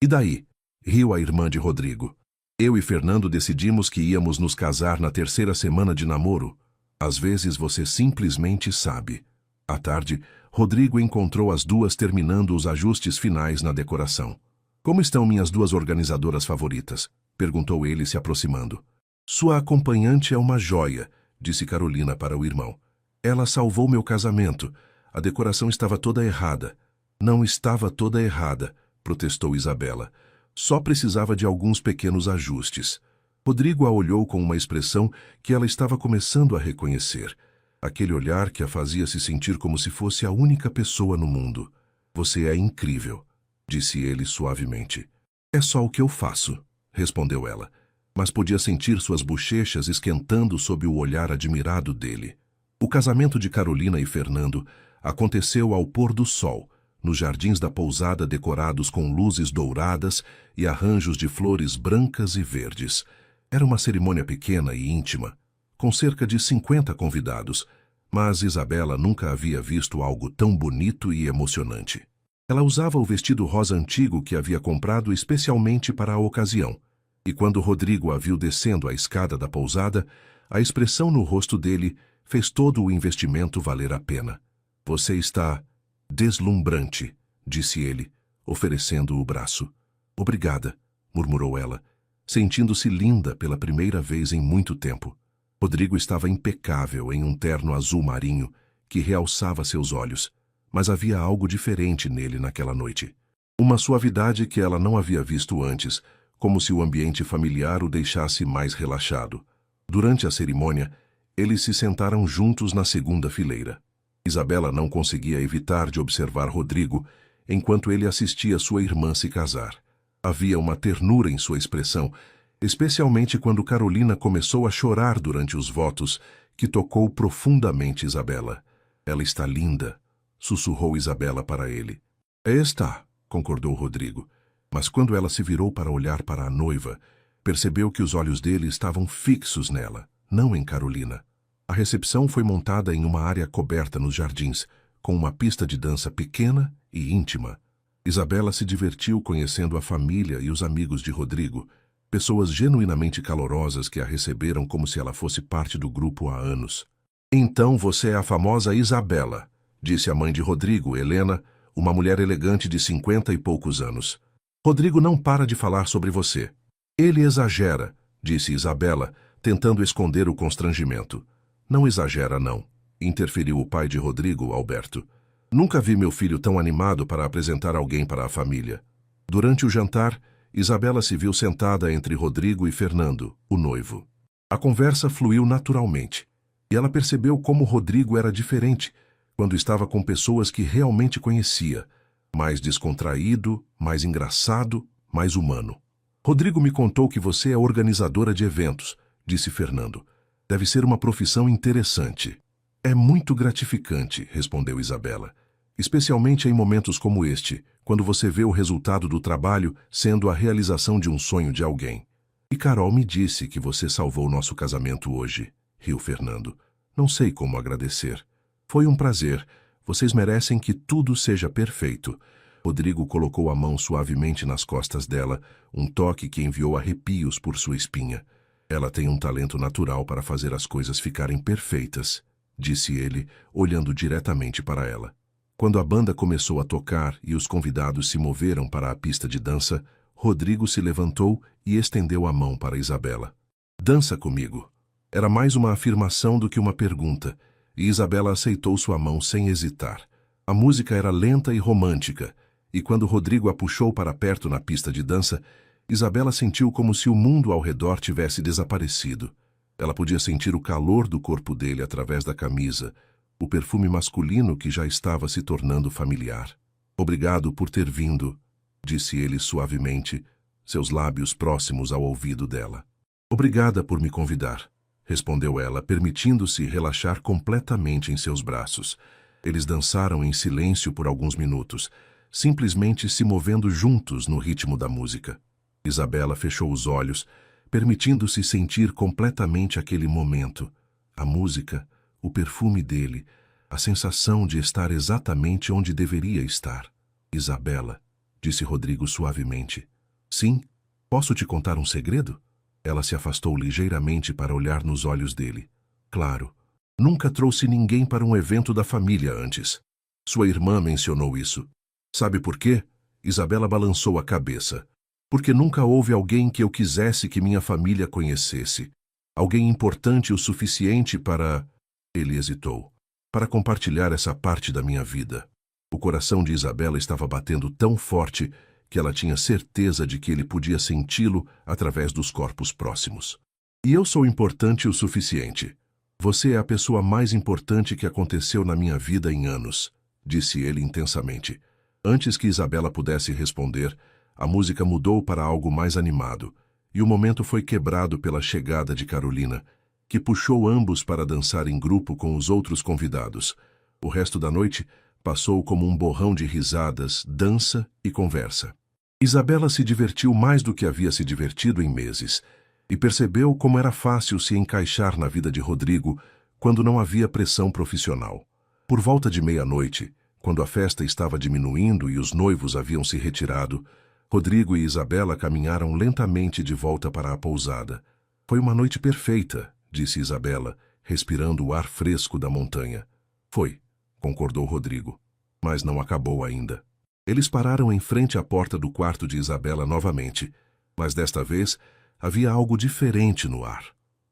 E daí? Riu a irmã de Rodrigo. Eu e Fernando decidimos que íamos nos casar na 3ª semana de namoro. Às vezes você simplesmente sabe. À tarde, Rodrigo encontrou as duas terminando os ajustes finais na decoração. Como estão minhas 2 organizadoras favoritas? Perguntou ele se aproximando. Sua acompanhante é uma joia, disse Carolina para o irmão. Ela salvou meu casamento. A decoração estava toda errada. Não estava toda errada, protestou Isabela. Só precisava de alguns pequenos ajustes. Rodrigo a olhou com uma expressão que ela estava começando a reconhecer. Aquele olhar que a fazia se sentir como se fosse a única pessoa no mundo. Você é incrível, disse ele suavemente. É só o que eu faço, respondeu ela, mas podia sentir suas bochechas esquentando sob o olhar admirado dele. O casamento de Carolina e Fernando aconteceu ao pôr do sol, nos jardins da pousada decorados com luzes douradas e arranjos de flores brancas e verdes. Era uma cerimônia pequena e íntima, com cerca de 50 convidados, mas Isabela nunca havia visto algo tão bonito e emocionante. Ela usava o vestido rosa antigo que havia comprado especialmente para a ocasião, e quando Rodrigo a viu descendo a escada da pousada, a expressão no rosto dele fez todo o investimento valer a pena. Você está deslumbrante, disse ele, oferecendo o braço. Obrigada, murmurou ela, sentindo-se linda pela primeira vez em muito tempo. Rodrigo estava impecável em um terno azul marinho que realçava seus olhos, mas havia algo diferente nele naquela noite. Uma suavidade que ela não havia visto antes, como se o ambiente familiar o deixasse mais relaxado. Durante a cerimônia, eles se sentaram juntos na 2ª fileira. Isabela não conseguia evitar de observar Rodrigo enquanto ele assistia sua irmã se casar. Havia uma ternura em sua expressão, especialmente quando Carolina começou a chorar durante os votos, que tocou profundamente Isabela. Ela está linda, sussurrou Isabela para ele. Está, concordou Rodrigo, mas quando ela se virou para olhar para a noiva, percebeu que os olhos dele estavam fixos nela, não em Carolina. A recepção foi montada em uma área coberta nos jardins, com uma pista de dança pequena e íntima. Isabela se divertiu conhecendo a família e os amigos de Rodrigo, pessoas genuinamente calorosas que a receberam como se ela fosse parte do grupo há anos. Então você é a famosa Isabela, disse a mãe de Rodrigo, Helena, uma mulher elegante de 50 e poucos anos. Rodrigo não para de falar sobre você. Ele exagera, disse Isabela, tentando esconder o constrangimento. Não exagera, não, interferiu o pai de Rodrigo, Alberto. Nunca vi meu filho tão animado para apresentar alguém para a família. Durante o jantar, Isabela se viu sentada entre Rodrigo e Fernando, o noivo. A conversa fluiu naturalmente, e ela percebeu como Rodrigo era diferente quando estava com pessoas que realmente conhecia, mais descontraído, mais engraçado, mais humano. Rodrigo me contou que você é organizadora de eventos, disse Fernando. Deve ser uma profissão interessante. É muito gratificante, respondeu Isabela, especialmente em momentos como este, quando você vê o resultado do trabalho sendo a realização de um sonho de alguém. E Carol me disse que você salvou nosso casamento hoje, riu Fernando. Não sei como agradecer. Foi um prazer. Vocês merecem que tudo seja perfeito. Rodrigo colocou a mão suavemente nas costas dela, um toque que enviou arrepios por sua espinha. Ela tem um talento natural para fazer as coisas ficarem perfeitas, disse ele, olhando diretamente para ela. Quando a banda começou a tocar e os convidados se moveram para a pista de dança, Rodrigo se levantou e estendeu a mão para Isabela. Dança comigo. Era mais uma afirmação do que uma pergunta, e Isabela aceitou sua mão sem hesitar. A música era lenta e romântica, e quando Rodrigo a puxou para perto na pista de dança, Isabela sentiu como se o mundo ao redor tivesse desaparecido. Ela podia sentir o calor do corpo dele através da camisa, o perfume masculino que já estava se tornando familiar. Obrigado por ter vindo, disse ele suavemente, seus lábios próximos ao ouvido dela. Obrigada por me convidar, respondeu ela, permitindo-se relaxar completamente em seus braços. Eles dançaram em silêncio por alguns minutos, simplesmente se movendo juntos no ritmo da música. Isabela fechou os olhos, permitindo-se sentir completamente aquele momento. A música, o perfume dele, a sensação de estar exatamente onde deveria estar. Isabela, disse Rodrigo suavemente. Sim, posso te contar um segredo? Ela se afastou ligeiramente para olhar nos olhos dele. Claro, nunca trouxe ninguém para um evento da família antes. Sua irmã mencionou isso. Sabe por quê? Isabela balançou a cabeça. Porque nunca houve alguém que eu quisesse que minha família conhecesse. Alguém importante o suficiente para... Ele hesitou. Para compartilhar essa parte da minha vida. O coração de Isabela estava batendo tão forte que ela tinha certeza de que ele podia senti-lo através dos corpos próximos. E eu sou importante o suficiente. Você é a pessoa mais importante que aconteceu na minha vida em anos, disse ele intensamente. Antes que Isabela pudesse responder, a música mudou para algo mais animado, e o momento foi quebrado pela chegada de Carolina, que puxou ambos para dançar em grupo com os outros convidados. O resto da noite passou como um borrão de risadas, dança e conversa. Isabela se divertiu mais do que havia se divertido em meses, e percebeu como era fácil se encaixar na vida de Rodrigo quando não havia pressão profissional. Por volta de meia-noite, quando a festa estava diminuindo e os noivos haviam se retirado, Rodrigo e Isabela caminharam lentamente de volta para a pousada. Foi uma noite perfeita, disse Isabela, respirando o ar fresco da montanha. Foi, concordou Rodrigo, mas não acabou ainda. Eles pararam em frente à porta do quarto de Isabela novamente, mas desta vez havia algo diferente no ar.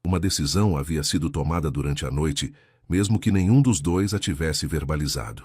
Uma decisão havia sido tomada durante a noite, mesmo que nenhum dos dois a tivesse verbalizado.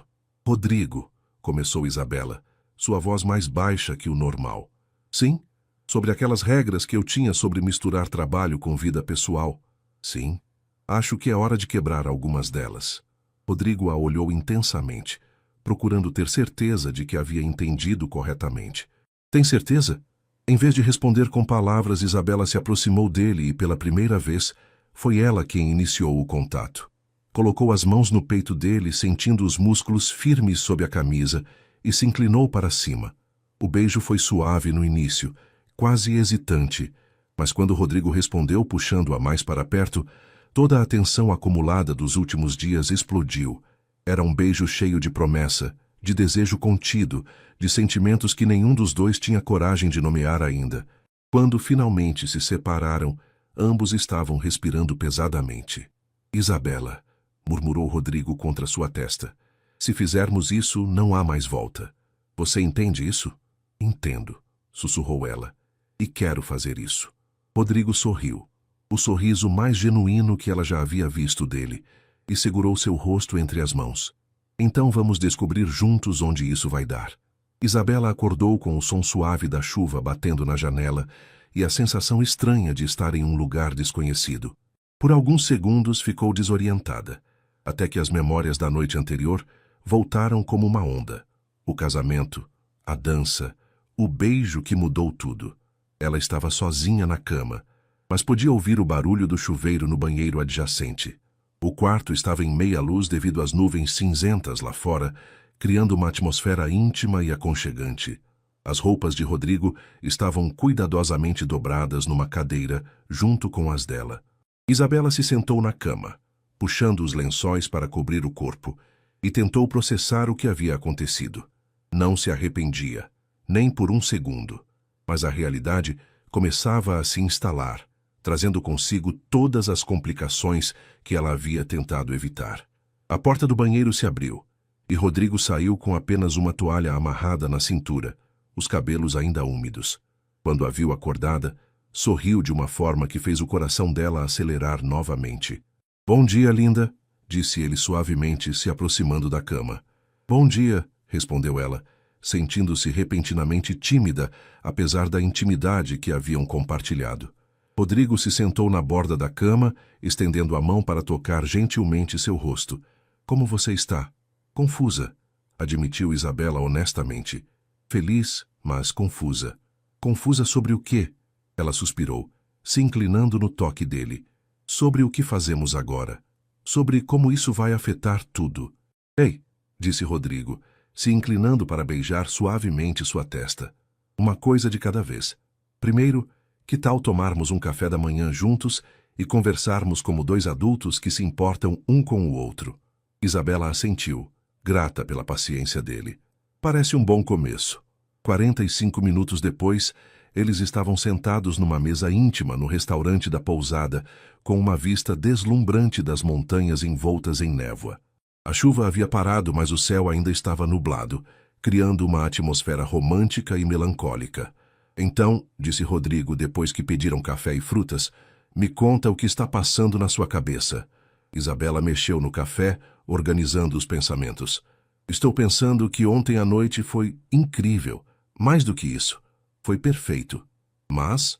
Rodrigo, começou Isabela, sua voz mais baixa que o normal. Sim, sobre aquelas regras que eu tinha sobre misturar trabalho com vida pessoal. Sim, acho que é hora de quebrar algumas delas. Rodrigo a olhou intensamente, procurando ter certeza de que havia entendido corretamente. Tem certeza? Em vez de responder com palavras, Isabela se aproximou dele e, pela primeira vez, foi ela quem iniciou o contato. Colocou as mãos no peito dele, sentindo os músculos firmes sob a camisa, e se inclinou para cima. O beijo foi suave no início, quase hesitante, mas quando Rodrigo respondeu puxando-a mais para perto, toda a tensão acumulada dos últimos dias explodiu. Era um beijo cheio de promessa, de desejo contido, de sentimentos que nenhum dos dois tinha coragem de nomear ainda. Quando finalmente se separaram, ambos estavam respirando pesadamente. Isabela, murmurou Rodrigo contra sua testa. Se fizermos isso, não há mais volta. Você entende isso? Entendo, sussurrou ela. E quero fazer isso. Rodrigo sorriu, o sorriso mais genuíno que ela já havia visto dele, e segurou seu rosto entre as mãos. Então vamos descobrir juntos onde isso vai dar. Isabela acordou com o som suave da chuva batendo na janela e a sensação estranha de estar em um lugar desconhecido. Por alguns segundos ficou desorientada, até que as memórias da noite anterior voltaram como uma onda. O casamento, a dança, o beijo que mudou tudo. Ela estava sozinha na cama, mas podia ouvir o barulho do chuveiro no banheiro adjacente. O quarto estava em meia luz devido às nuvens cinzentas lá fora, criando uma atmosfera íntima e aconchegante. As roupas de Rodrigo estavam cuidadosamente dobradas numa cadeira, junto com as dela. Isabela se sentou na cama, puxando os lençóis para cobrir o corpo, e tentou processar o que havia acontecido. Não se arrependia, nem por um segundo, mas a realidade começava a se instalar, trazendo consigo todas as complicações que ela havia tentado evitar. A porta do banheiro se abriu, E Rodrigo saiu com apenas uma toalha amarrada na cintura, os cabelos ainda úmidos. Quando a viu acordada, sorriu de uma forma que fez o coração dela acelerar novamente. Bom dia, linda, disse ele suavemente, se aproximando da cama. Bom dia, respondeu ela, sentindo-se repentinamente tímida, apesar da intimidade que haviam compartilhado. Rodrigo se sentou na borda da cama, estendendo a mão para tocar gentilmente seu rosto. Como você está? Confusa, admitiu Isabela honestamente. Feliz, mas confusa. Confusa sobre o quê? Ela suspirou, se inclinando no toque dele. Sobre o que fazemos agora. Sobre como isso vai afetar tudo. Ei, disse Rodrigo, se inclinando para beijar suavemente sua testa. Uma coisa de cada vez. Primeiro, que tal tomarmos um café da manhã juntos e conversarmos como dois adultos que se importam um com o outro? Isabela assentiu, grata pela paciência dele. Parece um bom começo. 45 minutos depois, eles estavam sentados numa mesa íntima no restaurante da pousada, com uma vista deslumbrante das montanhas envoltas em névoa. A chuva havia parado, mas o céu ainda estava nublado, criando uma atmosfera romântica e melancólica. Então, disse Rodrigo depois que pediram café e frutas, me conta o que está passando na sua cabeça. Isabela mexeu no café, organizando os pensamentos. Estou pensando que ontem à noite foi incrível. Mais do que isso, foi perfeito. Mas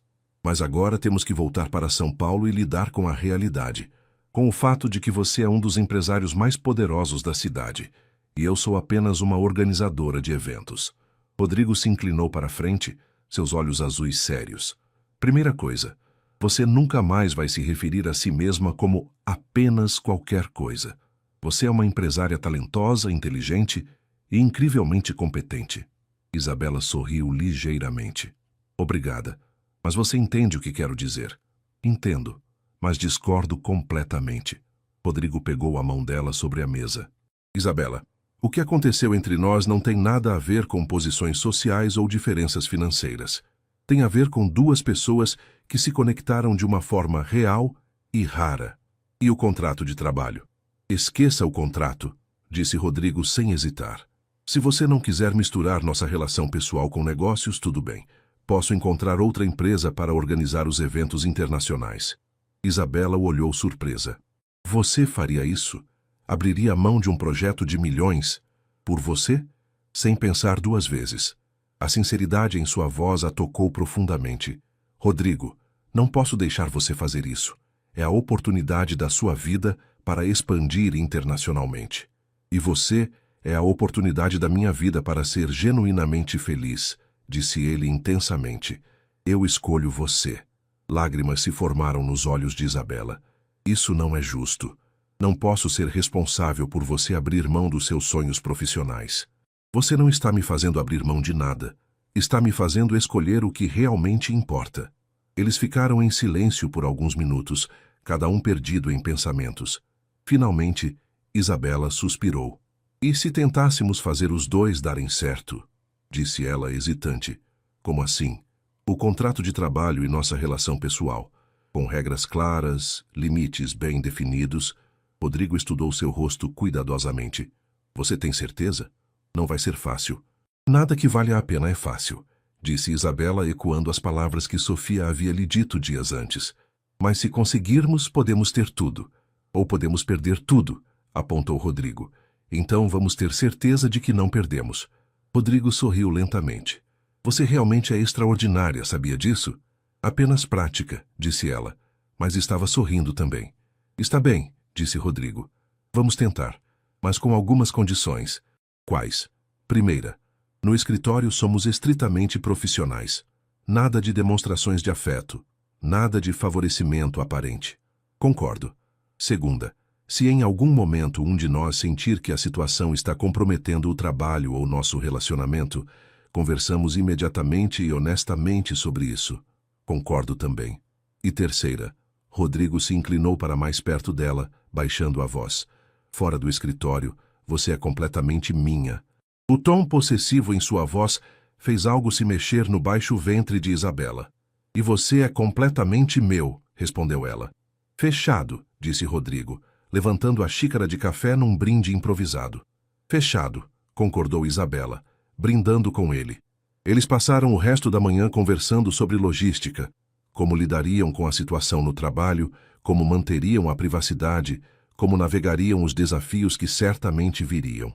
agora temos que voltar para São Paulo e lidar com a realidade. Com o fato de que você é um dos empresários mais poderosos da cidade, e eu sou apenas uma organizadora de eventos. Rodrigo se inclinou para a frente, seus olhos azuis sérios. Primeira coisa, você nunca mais vai se referir a si mesma como apenas qualquer coisa. Você é uma empresária talentosa, inteligente e incrivelmente competente. Isabela sorriu ligeiramente. Obrigada, mas você entende o que quero dizer. Entendo, mas discordo completamente. Rodrigo pegou a mão dela sobre a mesa. Isabela, o que aconteceu entre nós não tem nada a ver com posições sociais ou diferenças financeiras. Tem a ver com duas pessoas que se conectaram de uma forma real e rara. E o contrato de trabalho? Esqueça o contrato, disse Rodrigo sem hesitar. Se você não quiser misturar nossa relação pessoal com negócios, tudo bem. Posso encontrar outra empresa para organizar os eventos internacionais. Isabela o olhou surpresa. Você faria isso? Abriria mão de um projeto de milhões? Por você? Sem pensar duas vezes. A sinceridade em sua voz a tocou profundamente. Rodrigo, não posso deixar você fazer isso. É a oportunidade da sua vida para expandir internacionalmente. E você é a oportunidade da minha vida para ser genuinamente feliz, disse ele intensamente. Eu escolho você. Lágrimas se formaram nos olhos de Isabela. Isso não é justo. Não posso ser responsável por você abrir mão dos seus sonhos profissionais. Você não está me fazendo abrir mão de nada. Está me fazendo escolher o que realmente importa. Eles ficaram em silêncio por alguns minutos, cada um perdido em pensamentos. Finalmente, Isabela suspirou. E se tentássemos fazer os dois darem certo? Disse ela hesitante. Como assim? O contrato de trabalho e nossa relação pessoal. Com regras claras, limites bem definidos. Rodrigo estudou seu rosto cuidadosamente. Você tem certeza? Não vai ser fácil. Nada que valha a pena é fácil, disse Isabela ecoando as palavras que Sofia havia lhe dito dias antes. Mas se conseguirmos, podemos ter tudo. Ou podemos perder tudo, apontou Rodrigo. Então vamos ter certeza de que não perdemos. Rodrigo sorriu lentamente. Você realmente é extraordinária, sabia disso? Apenas prática, disse ela, mas estava sorrindo também. Está bem, disse Rodrigo. Vamos tentar, mas com algumas condições. Quais? Primeira, no escritório somos estritamente profissionais. Nada de demonstrações de afeto, nada de favorecimento aparente. Concordo. Segunda, se em algum momento um de nós sentir que a situação está comprometendo o trabalho ou nosso relacionamento, conversamos imediatamente e honestamente sobre isso. Concordo também. E terceira, Rodrigo se inclinou para mais perto dela, baixando a voz. Fora do escritório, você é completamente minha. O tom possessivo em sua voz fez algo se mexer no baixo ventre de Isabela. E você é completamente meu, respondeu ela. Fechado, disse Rodrigo, levantando a xícara de café num brinde improvisado. Fechado, concordou Isabela, brindando com ele. Eles passaram o resto da manhã conversando sobre logística, como lidariam com a situação no trabalho, como manteriam a privacidade, como navegariam os desafios que certamente viriam.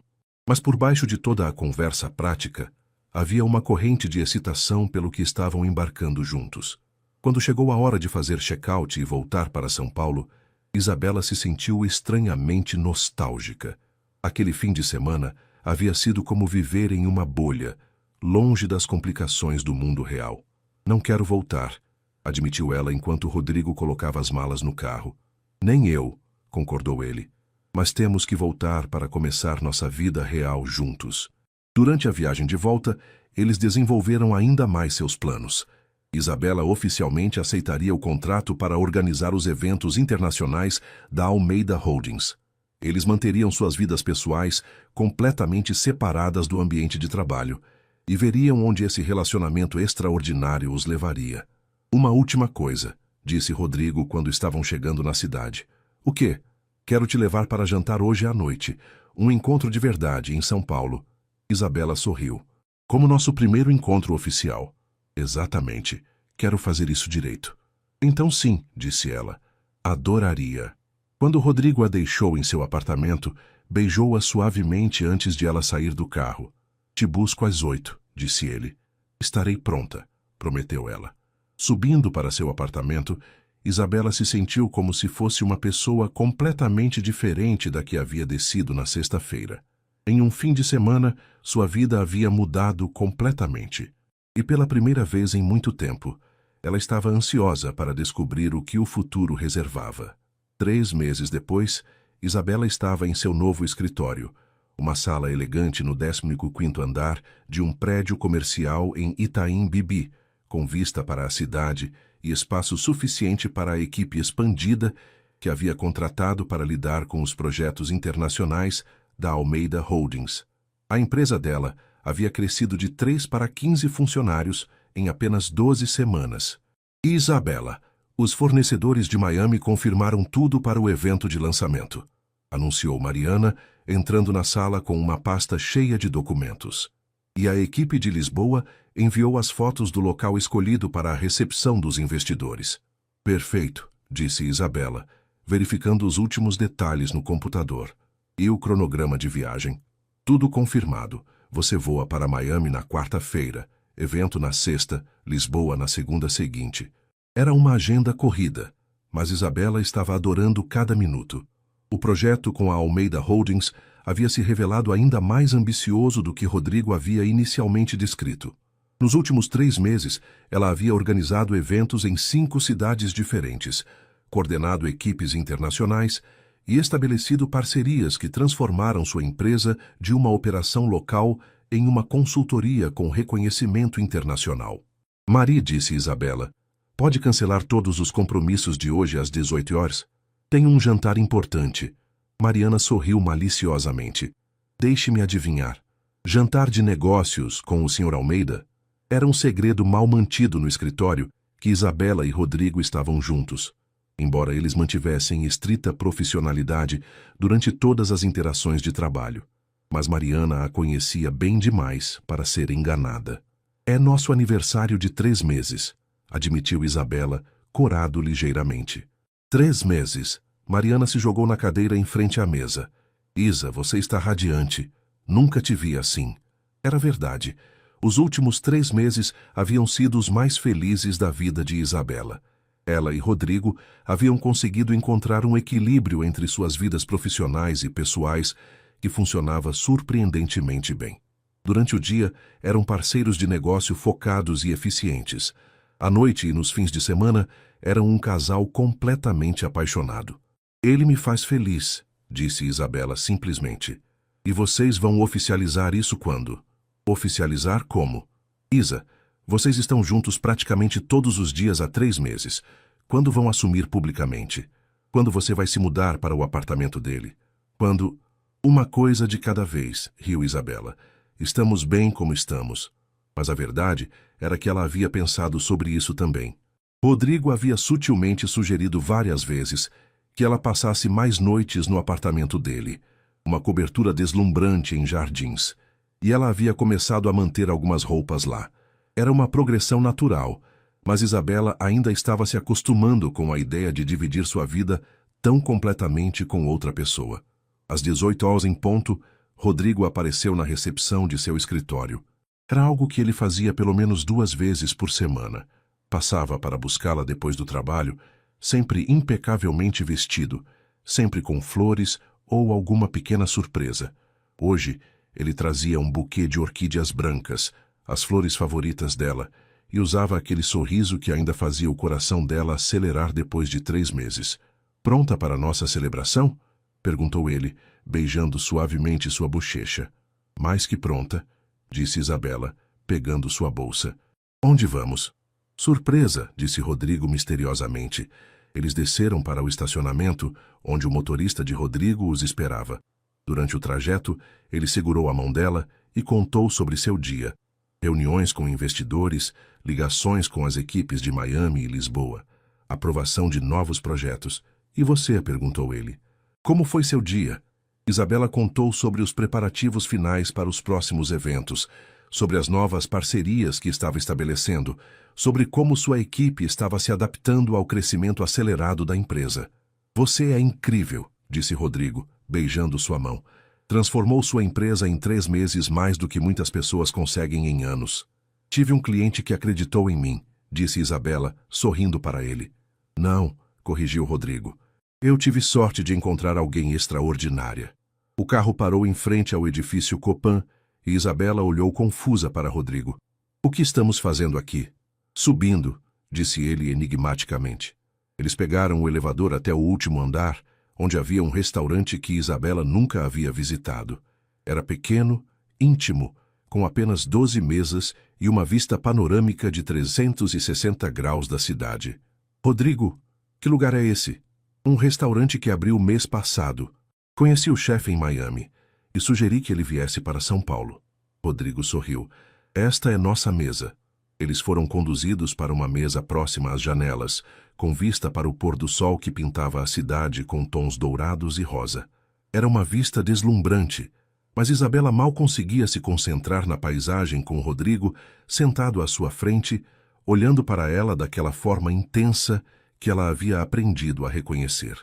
Mas por baixo de toda a conversa prática, havia uma corrente de excitação pelo que estavam embarcando juntos. Quando chegou a hora de fazer check-out e voltar para São Paulo, Isabela se sentiu estranhamente nostálgica. Aquele fim de semana havia sido como viver em uma bolha, longe das complicações do mundo real. Não quero voltar, admitiu ela enquanto Rodrigo colocava as malas no carro. Nem eu, concordou ele. Mas temos que voltar para começar nossa vida real juntos. Durante a viagem de volta, eles desenvolveram ainda mais seus planos. Isabela oficialmente aceitaria o contrato para organizar os eventos internacionais da Almeida Holdings. Eles manteriam suas vidas pessoais completamente separadas do ambiente de trabalho e veriam onde esse relacionamento extraordinário os levaria. Uma última coisa, disse Rodrigo quando estavam chegando na cidade. O quê? Quero te levar para jantar hoje à noite. Um encontro de verdade em São Paulo. Isabela sorriu. Como nosso primeiro encontro oficial. Exatamente. Quero fazer isso direito. Então sim, disse ela. Adoraria. Quando Rodrigo a deixou em seu apartamento, beijou-a suavemente antes de ela sair do carro. Te busco às 8, disse ele. Estarei pronta, prometeu ela. Subindo para seu apartamento, Isabela se sentiu como se fosse uma pessoa completamente diferente da que havia descido na sexta-feira. Em um fim de semana, sua vida havia mudado completamente. E pela primeira vez em muito tempo, ela estava ansiosa para descobrir o que o futuro reservava. 3 meses depois, Isabela estava em seu novo escritório, uma sala elegante no 15º andar de um prédio comercial em Itaim Bibi, com vista para a cidade e espaço suficiente para a equipe expandida que havia contratado para lidar com os projetos internacionais da Almeida Holdings. A empresa dela havia crescido de 3 para 15 funcionários em apenas 12 semanas. Isabela, os fornecedores de Miami confirmaram tudo para o evento de lançamento, anunciou Mariana, entrando na sala com uma pasta cheia de documentos. E a equipe de Lisboa enviou as fotos do local escolhido para a recepção dos investidores. Perfeito, disse Isabela, verificando os últimos detalhes no computador. E o cronograma de viagem? Tudo confirmado. Você voa para Miami na quarta-feira, evento na sexta, Lisboa na segunda seguinte. Era uma agenda corrida, mas Isabela estava adorando cada minuto. O projeto com a Almeida Holdings havia se revelado ainda mais ambicioso do que Rodrigo havia inicialmente descrito. Nos últimos 3 meses, ela havia organizado eventos em 5 cidades diferentes, coordenado equipes internacionais e estabelecido parcerias que transformaram sua empresa de uma operação local em uma consultoria com reconhecimento internacional. Marie, disse Isabela, pode cancelar todos os compromissos de hoje às 18 horas? Tenho um jantar importante. Mariana sorriu maliciosamente. Deixe-me adivinhar. Jantar de negócios com o Sr. Almeida? Era um segredo mal mantido no escritório que Isabela e Rodrigo estavam juntos, embora eles mantivessem estrita profissionalidade durante todas as interações de trabalho. Mas Mariana a conhecia bem demais para ser enganada. É nosso aniversário de 3 meses, admitiu Isabela, corado ligeiramente. 3 meses. Mariana se jogou na cadeira em frente à mesa. Isa, você está radiante. Nunca te vi assim. Era verdade. Os últimos 3 meses haviam sido os mais felizes da vida de Isabela. Ela e Rodrigo haviam conseguido encontrar um equilíbrio entre suas vidas profissionais e pessoais que funcionava surpreendentemente bem. Durante o dia, eram parceiros de negócio focados e eficientes. À noite e nos fins de semana, eram um casal completamente apaixonado. Ele me faz feliz, disse Isabela simplesmente. E vocês vão oficializar isso quando? Oficializar como? Isa, vocês estão juntos praticamente todos os dias há 3 meses. Quando vão assumir publicamente? Quando você vai se mudar para o apartamento dele? Quando... Uma coisa de cada vez, riu Isabela. Estamos bem como estamos. Mas a verdade era que ela havia pensado sobre isso também. Rodrigo havia sutilmente sugerido várias vezes que ela passasse mais noites no apartamento dele, uma cobertura deslumbrante em jardins. E ela havia começado a manter algumas roupas lá. Era uma progressão natural, mas Isabela ainda estava se acostumando com a ideia de dividir sua vida tão completamente com outra pessoa. Às 18 horas em ponto, Rodrigo apareceu na recepção de seu escritório. Era algo que ele fazia pelo menos 2 vezes por semana. Passava para buscá-la depois do trabalho, sempre impecavelmente vestido, sempre com flores ou alguma pequena surpresa. Hoje, ele trazia um buquê de orquídeas brancas, as flores favoritas dela, e usava aquele sorriso que ainda fazia o coração dela acelerar depois de 3 meses. "Pronta para a nossa celebração?" perguntou ele, beijando suavemente sua bochecha. "Mais que pronta", disse Isabela, pegando sua bolsa. "Onde vamos?" "Surpresa", disse Rodrigo misteriosamente. Eles desceram para o estacionamento, onde o motorista de Rodrigo os esperava. Durante o trajeto, ele segurou a mão dela e contou sobre seu dia. Reuniões com investidores, ligações com as equipes de Miami e Lisboa, aprovação de novos projetos. "E você?", perguntou ele. "Como foi seu dia?" Isabela contou sobre os preparativos finais para os próximos eventos, sobre as novas parcerias que estava estabelecendo, sobre como sua equipe estava se adaptando ao crescimento acelerado da empresa. "Você é incrível", disse Rodrigo, beijando sua mão. "Transformou sua empresa em 3 meses mais do que muitas pessoas conseguem em anos." "Tive um cliente que acreditou em mim", disse Isabela, sorrindo para ele. "Não", corrigiu Rodrigo. "Eu tive sorte de encontrar alguém extraordinária." O carro parou em frente ao edifício Copan e Isabela olhou confusa para Rodrigo. "O que estamos fazendo aqui?" "Subindo", disse ele enigmaticamente. Eles pegaram o elevador até o último andar, onde havia um restaurante que Isabela nunca havia visitado. Era pequeno, íntimo, com apenas 12 mesas e uma vista panorâmica de 360 graus da cidade. "Rodrigo, que lugar é esse?" "Um restaurante que abriu mês passado. Conheci o chefe em Miami e sugeri que ele viesse para São Paulo." Rodrigo sorriu. "Esta é nossa mesa." Eles foram conduzidos para uma mesa próxima às janelas, com vista para o pôr do sol que pintava a cidade com tons dourados e rosa. Era uma vista deslumbrante, mas Isabela mal conseguia se concentrar na paisagem com Rodrigo sentado à sua frente, olhando para ela daquela forma intensa que ela havia aprendido a reconhecer.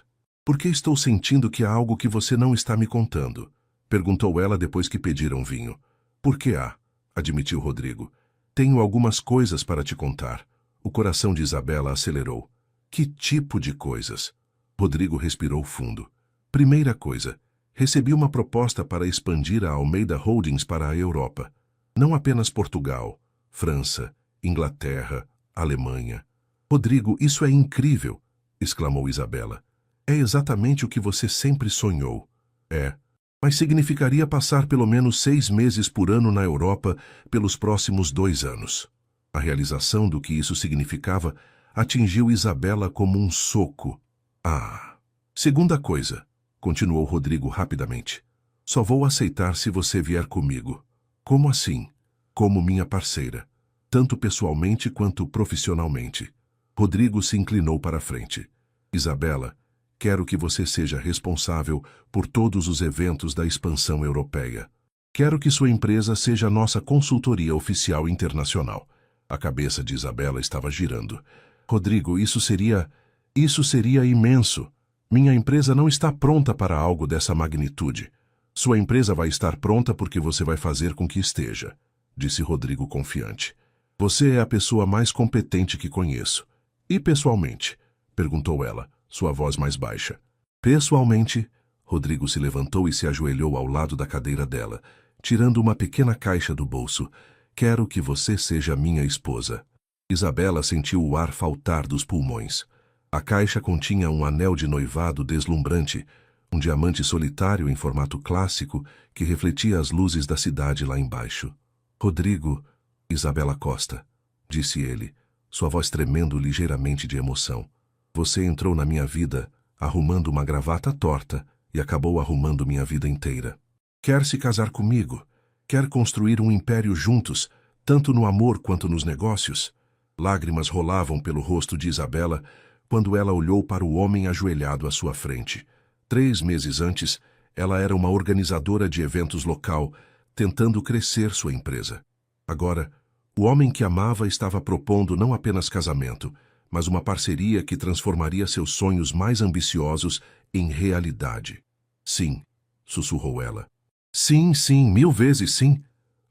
"Por que estou sentindo que há algo que você não está me contando?" perguntou ela depois que pediram vinho. "Por que há?", admitiu Rodrigo. "Tenho algumas coisas para te contar." O coração de Isabela acelerou. "Que tipo de coisas?" Rodrigo respirou fundo. "Primeira coisa, recebi uma proposta para expandir a Almeida Holdings para a Europa. Não apenas Portugal, França, Inglaterra, Alemanha." "Rodrigo, isso é incrível!" exclamou Isabela. "É exatamente o que você sempre sonhou." "É, mas significaria passar pelo menos 6 meses por ano na Europa pelos próximos 2 anos. A realização do que isso significava atingiu Isabela como um soco. "Ah, segunda coisa", continuou Rodrigo rapidamente. "Só vou aceitar se você vier comigo." "Como assim?" "Como minha parceira, tanto pessoalmente quanto profissionalmente." Rodrigo se inclinou para a frente. "Isabela, quero que você seja responsável por todos os eventos da expansão europeia. Quero que sua empresa seja nossa consultoria oficial internacional." A cabeça de Isabela estava girando. "Rodrigo, isso seria imenso. Minha empresa não está pronta para algo dessa magnitude." "Sua empresa vai estar pronta porque você vai fazer com que esteja", disse Rodrigo confiante. "Você é a pessoa mais competente que conheço." "E pessoalmente?", perguntou ela, sua voz mais baixa. "Pessoalmente?", Rodrigo se levantou e se ajoelhou ao lado da cadeira dela, tirando uma pequena caixa do bolso. "Quero que você seja minha esposa." Isabela sentiu o ar faltar dos pulmões. A caixa continha um anel de noivado deslumbrante, um diamante solitário em formato clássico que refletia as luzes da cidade lá embaixo. "Rodrigo, Isabela Costa", disse ele, sua voz tremendo ligeiramente de emoção. "Você entrou na minha vida arrumando uma gravata torta e acabou arrumando minha vida inteira. Quer se casar comigo? Quer construir um império juntos, tanto no amor quanto nos negócios?" Lágrimas rolavam pelo rosto de Isabela quando ela olhou para o homem ajoelhado à sua frente. 3 meses antes, Ela era uma organizadora de eventos local, tentando crescer sua empresa. Agora, o homem que amava estava propondo não apenas casamento, mas uma parceria que transformaria seus sonhos mais ambiciosos em realidade. Sim, sussurrou ela. Sim, sim, 1000 vezes sim.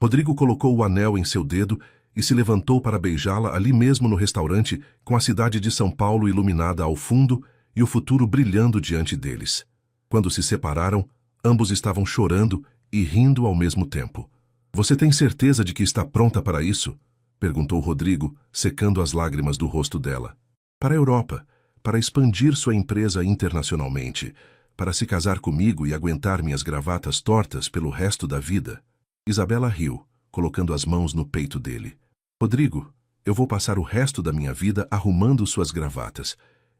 Rodrigo colocou o anel em seu dedo e se levantou para beijá-la ali mesmo no restaurante, com a cidade de São Paulo iluminada ao fundo e o futuro brilhando diante deles. Quando se separaram, ambos estavam chorando e rindo ao mesmo tempo. Você tem certeza de que está pronta para isso? Perguntou Rodrigo, secando as lágrimas do rosto dela. Para a Europa, para expandir sua empresa internacionalmente, para se casar comigo e aguentar minhas gravatas tortas pelo resto da vida. Isabela riu, colocando as mãos no peito dele. Rodrigo, eu vou passar o resto da minha vida arrumando suas gravatas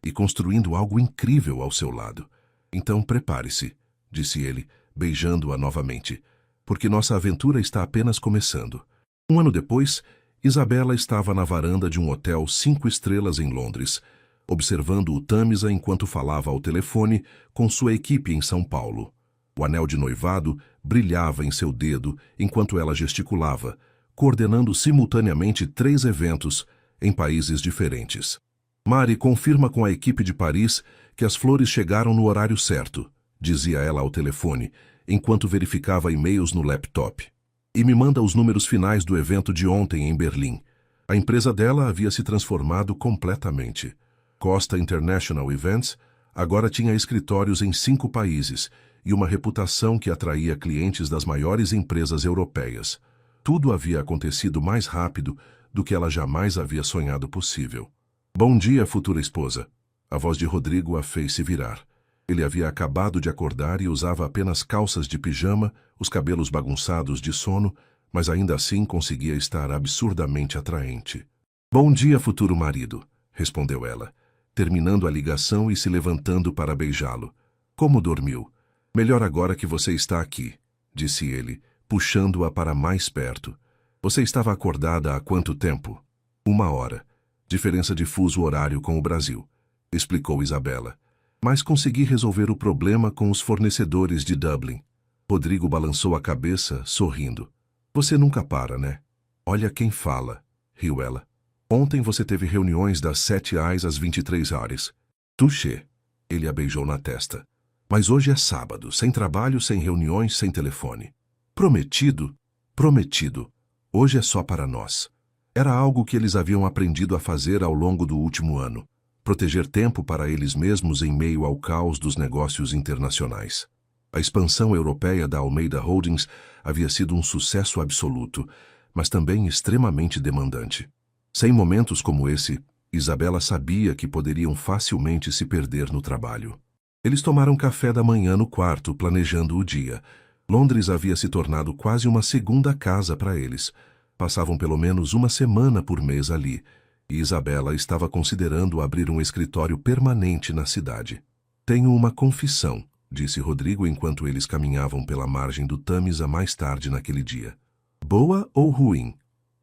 e construindo algo incrível ao seu lado. Então prepare-se, disse ele, beijando-a novamente, porque nossa aventura está apenas começando. 1 ano depois, Isabela estava na varanda de um hotel 5 estrelas em Londres, observando o Tâmisa enquanto falava ao telefone com sua equipe em São Paulo. O anel de noivado brilhava em seu dedo enquanto ela gesticulava, coordenando simultaneamente 3 eventos em países diferentes. Mari confirma com a equipe de Paris que as flores chegaram no horário certo, dizia ela ao telefone, enquanto verificava e-mails no laptop. E me manda os números finais do evento de ontem em Berlim. A empresa dela havia se transformado completamente. Costa International Events agora tinha escritórios em 5 países e uma reputação que atraía clientes das maiores empresas europeias. Tudo havia acontecido mais rápido do que ela jamais havia sonhado possível. Bom dia, futura esposa. A voz de Rodrigo a fez se virar. Ele havia acabado de acordar e usava apenas calças de pijama, os cabelos bagunçados de sono, mas ainda assim conseguia estar absurdamente atraente. Bom dia, futuro marido, respondeu ela, terminando a ligação e se levantando para beijá-lo. Como dormiu? Melhor agora que você está aqui, disse ele, puxando-a para mais perto. Você estava acordada há quanto tempo? 1 hora. Diferença de fuso horário com o Brasil, explicou Isabela. Mas consegui resolver o problema com os fornecedores de Dublin. Rodrigo balançou a cabeça, sorrindo. Você nunca para, né? Olha quem fala, riu ela. Ontem você teve reuniões das 7 às 23 horas. Touché. Ele a beijou na testa. Mas hoje é sábado, sem trabalho, sem reuniões, sem telefone. Prometido? Prometido. Hoje é só para nós. Era algo que eles haviam aprendido a fazer ao longo do último ano. Proteger tempo para eles mesmos em meio ao caos dos negócios internacionais. A expansão europeia da Almeida Holdings havia sido um sucesso absoluto, mas também extremamente demandante. Sem momentos como esse, Isabela sabia que poderiam facilmente se perder no trabalho. Eles tomaram café da manhã no quarto, planejando o dia. Londres havia se tornado quase uma segunda casa para eles. Passavam pelo menos 1 semana por mês ali, e Isabela estava considerando abrir um escritório permanente na cidade. Tenho uma confissão, disse Rodrigo enquanto eles caminhavam pela margem do Tâmisa mais tarde naquele dia. Boa ou ruim?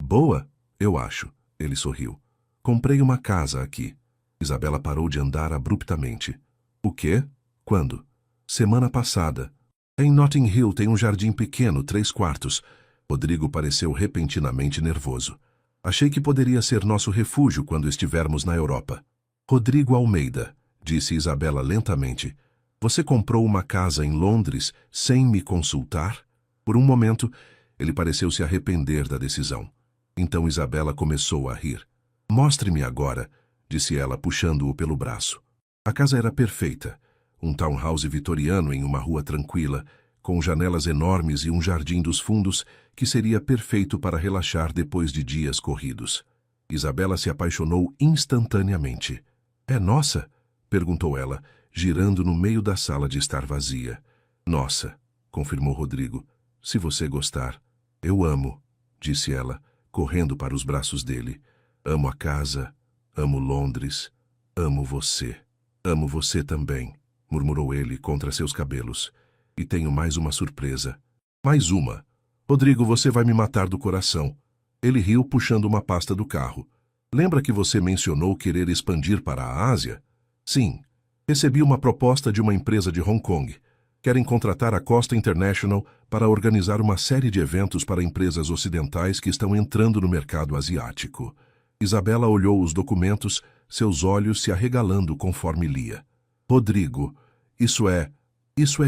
Boa, eu acho, ele sorriu. Comprei uma casa aqui. Isabela parou de andar abruptamente. O quê? Quando? Semana passada. Em Notting Hill tem um jardim pequeno, 3 quartos. Rodrigo pareceu repentinamente nervoso. Achei que poderia ser nosso refúgio quando estivermos na Europa. Rodrigo Almeida, disse Isabela lentamente. Você comprou uma casa em Londres sem me consultar? Por um momento, ele pareceu se arrepender da decisão. Então Isabela começou a rir. Mostre-me agora, disse ela, puxando-o pelo braço. A casa era perfeita. Um townhouse vitoriano em uma rua tranquila, com janelas enormes e um jardim dos fundos que seria perfeito para relaxar depois de dias corridos. Isabela se apaixonou instantaneamente. É nossa? Perguntou ela, girando no meio da sala de estar vazia. Nossa, confirmou Rodrigo. Se você gostar. Eu amo, disse ela, correndo para os braços dele. Amo a casa, amo Londres, amo você. Amo você também, murmurou ele contra seus cabelos. E tenho mais uma surpresa. Mais uma. Rodrigo, você vai me matar do coração. Ele riu puxando uma pasta do carro. Lembra que você mencionou querer expandir para a Ásia? Sim. Recebi uma proposta de uma empresa de Hong Kong. Querem contratar a Costa International para organizar uma série de eventos para empresas ocidentais que estão entrando no mercado asiático. Isabela olhou os documentos, seus olhos se arregalando conforme lia. Rodrigo, isso é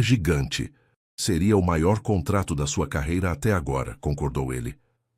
gigante. Seria o maior contrato da sua carreira até agora, concordou ele.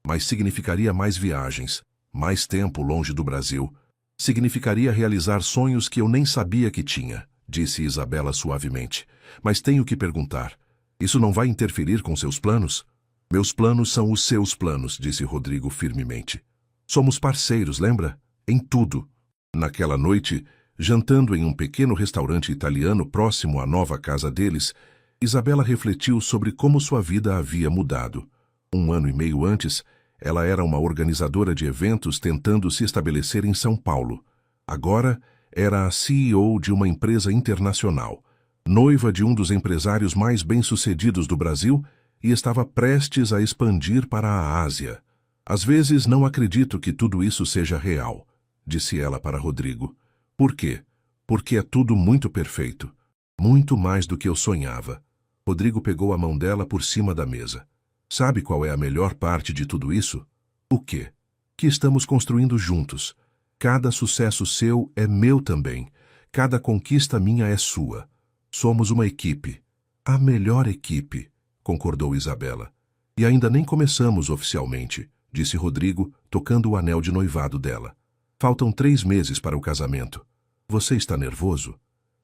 Mas significaria mais viagens, mais tempo longe do Brasil. Significaria realizar sonhos que eu nem sabia que tinha, disse Isabela suavemente. Mas tenho que perguntar, isso não vai interferir com seus planos? Meus planos são os seus planos, disse Rodrigo firmemente. Somos parceiros, lembra? Em tudo. Naquela noite, jantando em um pequeno restaurante italiano próximo à nova casa deles, Isabela refletiu sobre como sua vida havia mudado. 1 ano e meio antes, ela era uma organizadora de eventos tentando se estabelecer em São Paulo. Agora, era a CEO de uma empresa internacional, noiva de um dos empresários mais bem-sucedidos do Brasil e estava prestes a expandir para a Ásia. Às vezes não acredito que tudo isso seja real, disse ela para Rodrigo. Por quê? Porque é tudo muito perfeito. Muito mais do que eu sonhava. Rodrigo pegou a mão dela por cima da mesa. Sabe qual é a melhor parte de tudo isso? O quê? Que estamos construindo juntos. Cada sucesso seu é meu também. Cada conquista minha é sua. Somos uma equipe. A melhor equipe, concordou Isabela. E ainda nem começamos oficialmente, disse Rodrigo, tocando o anel de noivado dela. Faltam 3 meses para o casamento. Você está nervoso?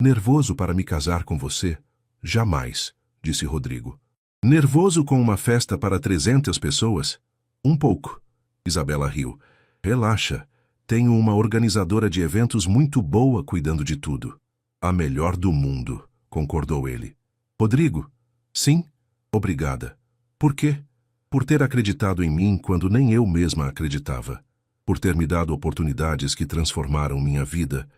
Nervoso para me casar com você? Jamais, disse Rodrigo. Nervoso com uma festa para 300 pessoas? Um pouco. Isabela riu. Relaxa. Tenho uma organizadora de eventos muito boa cuidando de tudo. A melhor do mundo, concordou ele. Rodrigo? Sim? Obrigada. Por quê? Por ter acreditado em mim quando nem eu mesma acreditava. Por ter me dado oportunidades que transformaram minha vida.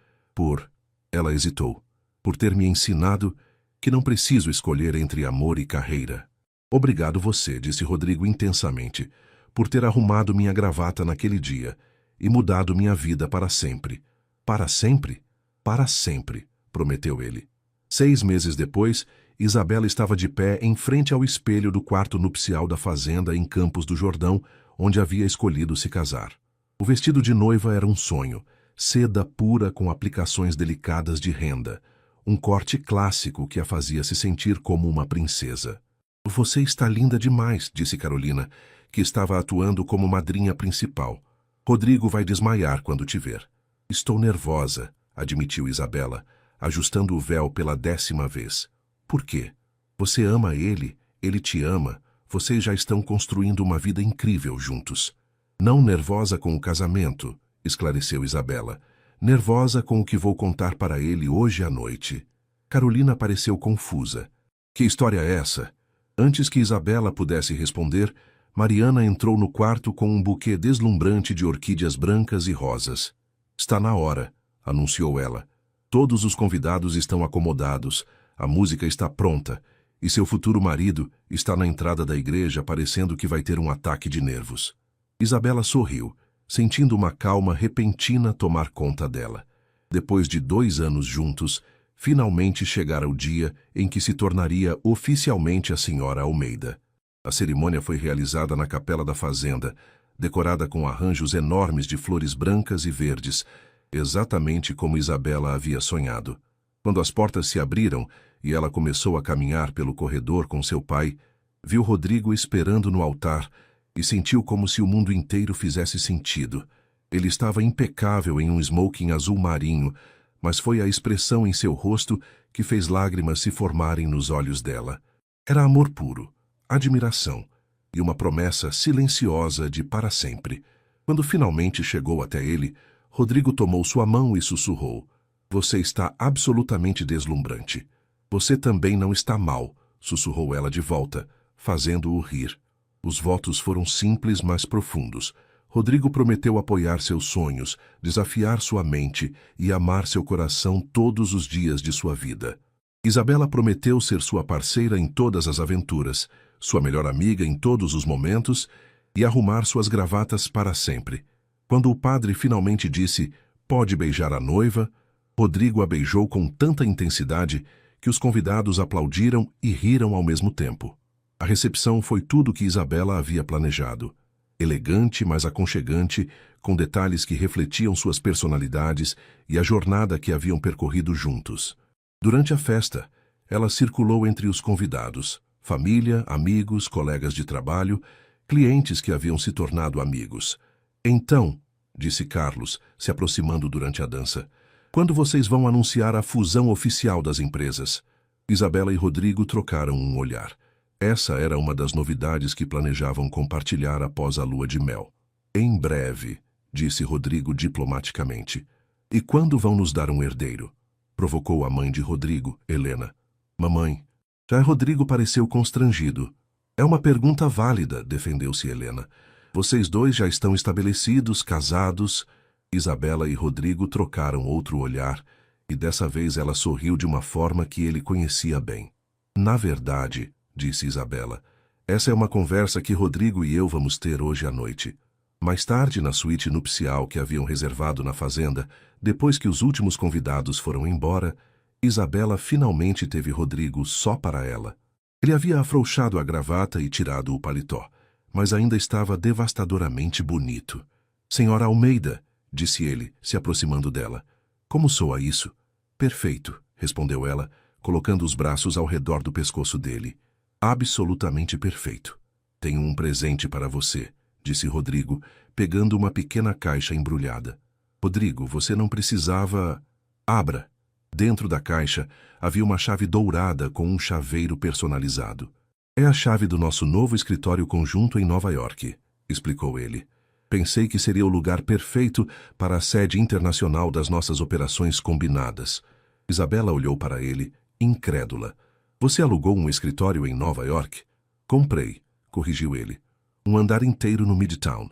Ela hesitou. Por ter me ensinado que não preciso escolher entre amor e carreira. Obrigado você, disse Rodrigo intensamente, por ter arrumado minha gravata naquele dia e mudado minha vida para sempre. Para sempre? Para sempre, prometeu ele. 6 meses depois, Isabela estava de pé em frente ao espelho do quarto nupcial da fazenda em Campos do Jordão, onde havia escolhido se casar. O vestido de noiva era um sonho, seda pura com aplicações delicadas de renda, um corte clássico que a fazia se sentir como uma princesa. Você está linda demais, disse Carolina, que estava atuando como madrinha principal. Rodrigo vai desmaiar quando te ver. Estou nervosa, admitiu Isabela, ajustando o véu pela 10ª vez. Por quê? Você ama ele, ele te ama, vocês já estão construindo uma vida incrível juntos. Não nervosa com o casamento, esclareceu Isabela. Nervosa com o que vou contar para ele hoje à noite. Carolina pareceu confusa. Que história é essa? Antes que Isabela pudesse responder, Mariana entrou no quarto com um buquê deslumbrante de orquídeas brancas e rosas. Está na hora, anunciou ela. Todos os convidados estão acomodados, a música está pronta, e seu futuro marido está na entrada da igreja parecendo que vai ter um ataque de nervos. Isabela sorriu, sentindo uma calma repentina tomar conta dela. Depois de 2 anos juntos, finalmente chegara o dia em que se tornaria oficialmente a senhora Almeida. A cerimônia foi realizada na capela da fazenda, decorada com arranjos enormes de flores brancas e verdes, exatamente como Isabela havia sonhado. Quando as portas se abriram e ela começou a caminhar pelo corredor com seu pai, viu Rodrigo esperando no altar e sentiu como se o mundo inteiro fizesse sentido. Ele estava impecável em um smoking azul marinho, mas foi a expressão em seu rosto que fez lágrimas se formarem nos olhos dela. Era amor puro, admiração e uma promessa silenciosa de para sempre. Quando finalmente chegou até ele, Rodrigo tomou sua mão e sussurrou. Você está absolutamente deslumbrante. Você também não está mal, sussurrou ela de volta, fazendo-o rir. Os votos foram simples, mas profundos. Rodrigo prometeu apoiar seus sonhos, desafiar sua mente e amar seu coração todos os dias de sua vida. Isabela prometeu ser sua parceira em todas as aventuras, sua melhor amiga em todos os momentos e arrumar suas gravatas para sempre. Quando o padre finalmente disse, pode beijar a noiva, Rodrigo a beijou com tanta intensidade que os convidados aplaudiram e riram ao mesmo tempo. A recepção foi tudo o que Isabela havia planejado. Elegante, mas aconchegante, com detalhes que refletiam suas personalidades e a jornada que haviam percorrido juntos. Durante a festa, ela circulou entre os convidados, família, amigos, colegas de trabalho, clientes que haviam se tornado amigos. Então, disse Carlos, se aproximando durante a dança, quando vocês vão anunciar a fusão oficial das empresas? Isabela e Rodrigo trocaram um olhar. Essa era uma das novidades que planejavam compartilhar após a lua de mel. Em breve, disse Rodrigo diplomaticamente. E quando vão nos dar um herdeiro? Provocou a mãe de Rodrigo, Helena. Mamãe. Já Rodrigo pareceu constrangido. É uma pergunta válida, defendeu-se Helena. Vocês dois já estão estabelecidos, casados. Isabela e Rodrigo trocaram outro olhar, e dessa vez ela sorriu de uma forma que ele conhecia bem. Na verdade, disse Isabela, essa é uma conversa que Rodrigo e eu vamos ter hoje à noite. Mais tarde, na suíte nupcial que haviam reservado na fazenda, depois que os últimos convidados foram embora, Isabela finalmente teve Rodrigo só para ela. Ele havia afrouxado a gravata e tirado o paletó, mas ainda estava devastadoramente bonito. Senhora Almeida, disse ele, se aproximando dela. Como soa isso? Perfeito, respondeu ela, colocando os braços ao redor do pescoço dele. Absolutamente perfeito. Tenho um presente para você, disse Rodrigo, pegando uma pequena caixa embrulhada. Rodrigo, você não precisava... Abra. Dentro da caixa havia uma chave dourada com um chaveiro personalizado. É a chave do nosso novo escritório conjunto em Nova York, explicou ele. Pensei que seria o lugar perfeito para a sede internacional das nossas operações combinadas. Isabela olhou para ele, incrédula. Você alugou um escritório em Nova York? Comprei, corrigiu ele. Um andar inteiro no Midtown.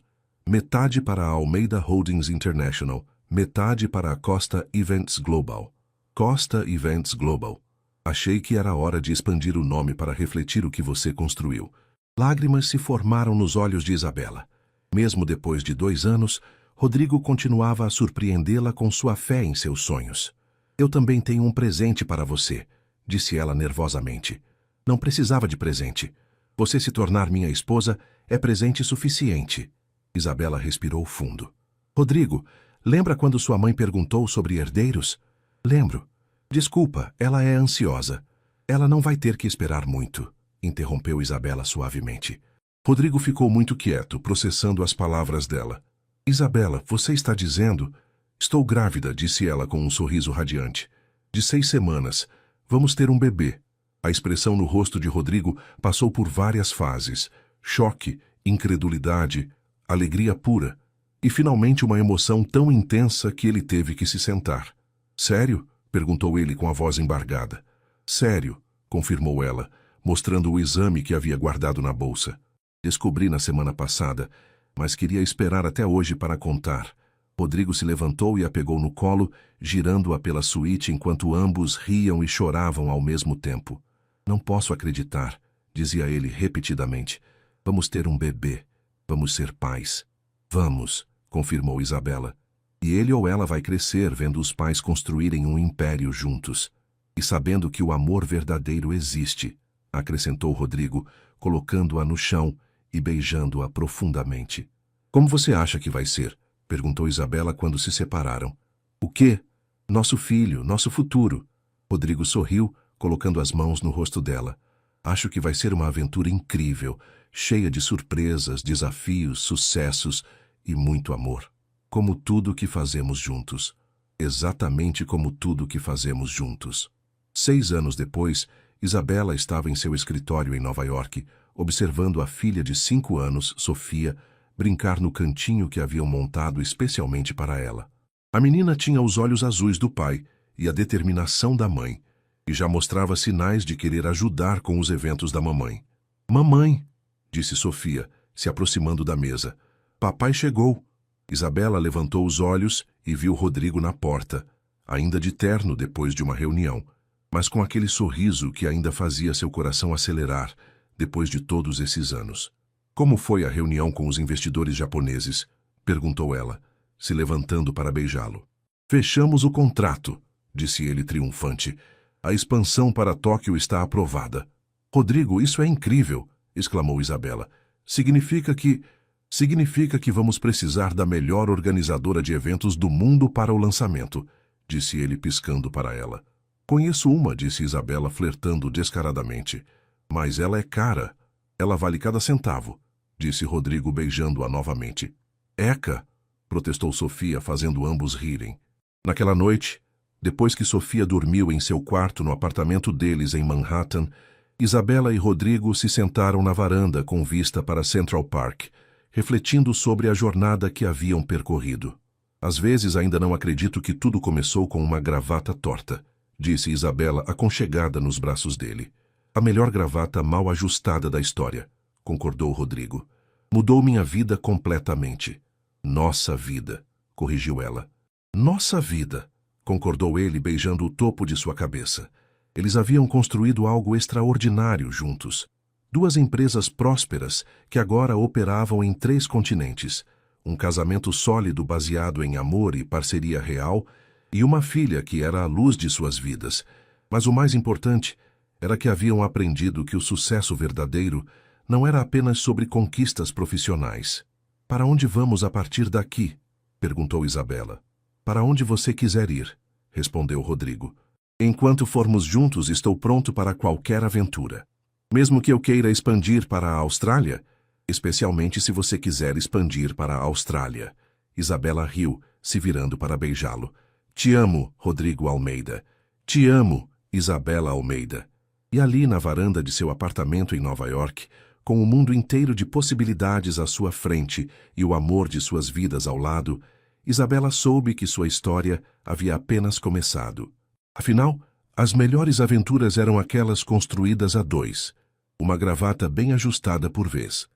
Metade para a Almeida Holdings International, metade para a Costa Events Global. Costa Events Global. Achei que era hora de expandir o nome para refletir o que você construiu. Lágrimas se formaram nos olhos de Isabela. Mesmo depois de 2 anos, Rodrigo continuava a surpreendê-la com sua fé em seus sonhos. Eu também tenho um presente para você, disse ela nervosamente. Não precisava de presente. Você se tornar minha esposa é presente suficiente. Isabela respirou fundo. Rodrigo, lembra quando sua mãe perguntou sobre herdeiros? Lembro. Desculpa, ela é ansiosa. Ela não vai ter que esperar muito, interrompeu Isabela suavemente. Rodrigo ficou muito quieto, processando as palavras dela. Isabela, você está dizendo... Estou grávida, disse ela com um sorriso radiante. De 6 semanas. Vamos ter um bebê. A expressão no rosto de Rodrigo passou por várias fases. Choque, incredulidade, alegria pura. E finalmente uma emoção tão intensa que ele teve que se sentar. Sério? Perguntou ele com a voz embargada. Sério, confirmou ela, mostrando o exame que havia guardado na bolsa. Descobri na semana passada, mas queria esperar até hoje para contar. Rodrigo se levantou e a pegou no colo, girando-a pela suíte enquanto ambos riam e choravam ao mesmo tempo. Não posso acreditar, dizia ele repetidamente. Vamos ter um bebê. Vamos ser pais. Vamos, confirmou Isabela. E ele ou ela vai crescer vendo os pais construírem um império juntos. E sabendo que o amor verdadeiro existe, acrescentou Rodrigo, colocando-a no chão e beijando-a profundamente. Como você acha que vai ser? Perguntou Isabela quando se separaram. O quê? Nosso filho, nosso futuro. Rodrigo sorriu, colocando as mãos no rosto dela. Acho que vai ser uma aventura incrível, cheia de surpresas, desafios, sucessos e muito amor. Como tudo que fazemos juntos. Exatamente como tudo que fazemos juntos. 6 anos depois, Isabela estava em seu escritório em Nova York, observando a filha de 5 anos, Sofia, brincar no cantinho que haviam montado especialmente para ela. A menina tinha os olhos azuis do pai e a determinação da mãe, e já mostrava sinais de querer ajudar com os eventos da mamãe. Mamãe, disse Sofia, se aproximando da mesa. Papai chegou. Isabela levantou os olhos e viu Rodrigo na porta, ainda de terno depois de uma reunião, mas com aquele sorriso que ainda fazia seu coração acelerar depois de todos esses anos. Como foi a reunião com os investidores japoneses? Perguntou ela, se levantando para beijá-lo. Fechamos o contrato, disse ele triunfante. A expansão para Tóquio está aprovada. Rodrigo, isso é incrível, exclamou Isabela. Significa que vamos precisar da melhor organizadora de eventos do mundo para o lançamento, disse ele piscando para ela. Conheço uma, disse Isabela flertando descaradamente. Mas ela é cara. Ela vale cada centavo, disse Rodrigo beijando-a novamente. Eca, protestou Sofia, fazendo ambos rirem. Naquela noite, depois que Sofia dormiu em seu quarto no apartamento deles em Manhattan, Isabela e Rodrigo se sentaram na varanda com vista para Central Park, refletindo sobre a jornada que haviam percorrido. Às vezes ainda não acredito que tudo começou com uma gravata torta, disse Isabela aconchegada nos braços dele. A melhor gravata mal ajustada da história, concordou Rodrigo. Mudou minha vida completamente. Nossa vida, corrigiu ela. Nossa vida, concordou ele beijando o topo de sua cabeça. Eles haviam construído algo extraordinário juntos. 2 empresas prósperas que agora operavam em 3 continentes. Um casamento sólido baseado em amor e parceria real e uma filha que era a luz de suas vidas. Mas o mais importante era que haviam aprendido que o sucesso verdadeiro não era apenas sobre conquistas profissionais. Para onde vamos a partir daqui? Perguntou Isabela. Para onde você quiser ir, respondeu Rodrigo. Enquanto formos juntos, estou pronto para qualquer aventura. Mesmo que eu queira expandir para a Austrália, especialmente se você quiser expandir para a Austrália. Isabela riu, se virando para beijá-lo. Te amo, Rodrigo Almeida. Te amo, Isabela Almeida. E ali na varanda de seu apartamento em Nova York, com o mundo inteiro de possibilidades à sua frente e o amor de suas vidas ao lado, Isabela soube que sua história havia apenas começado. Afinal, as melhores aventuras eram aquelas construídas a 2, uma gravata bem ajustada por vez.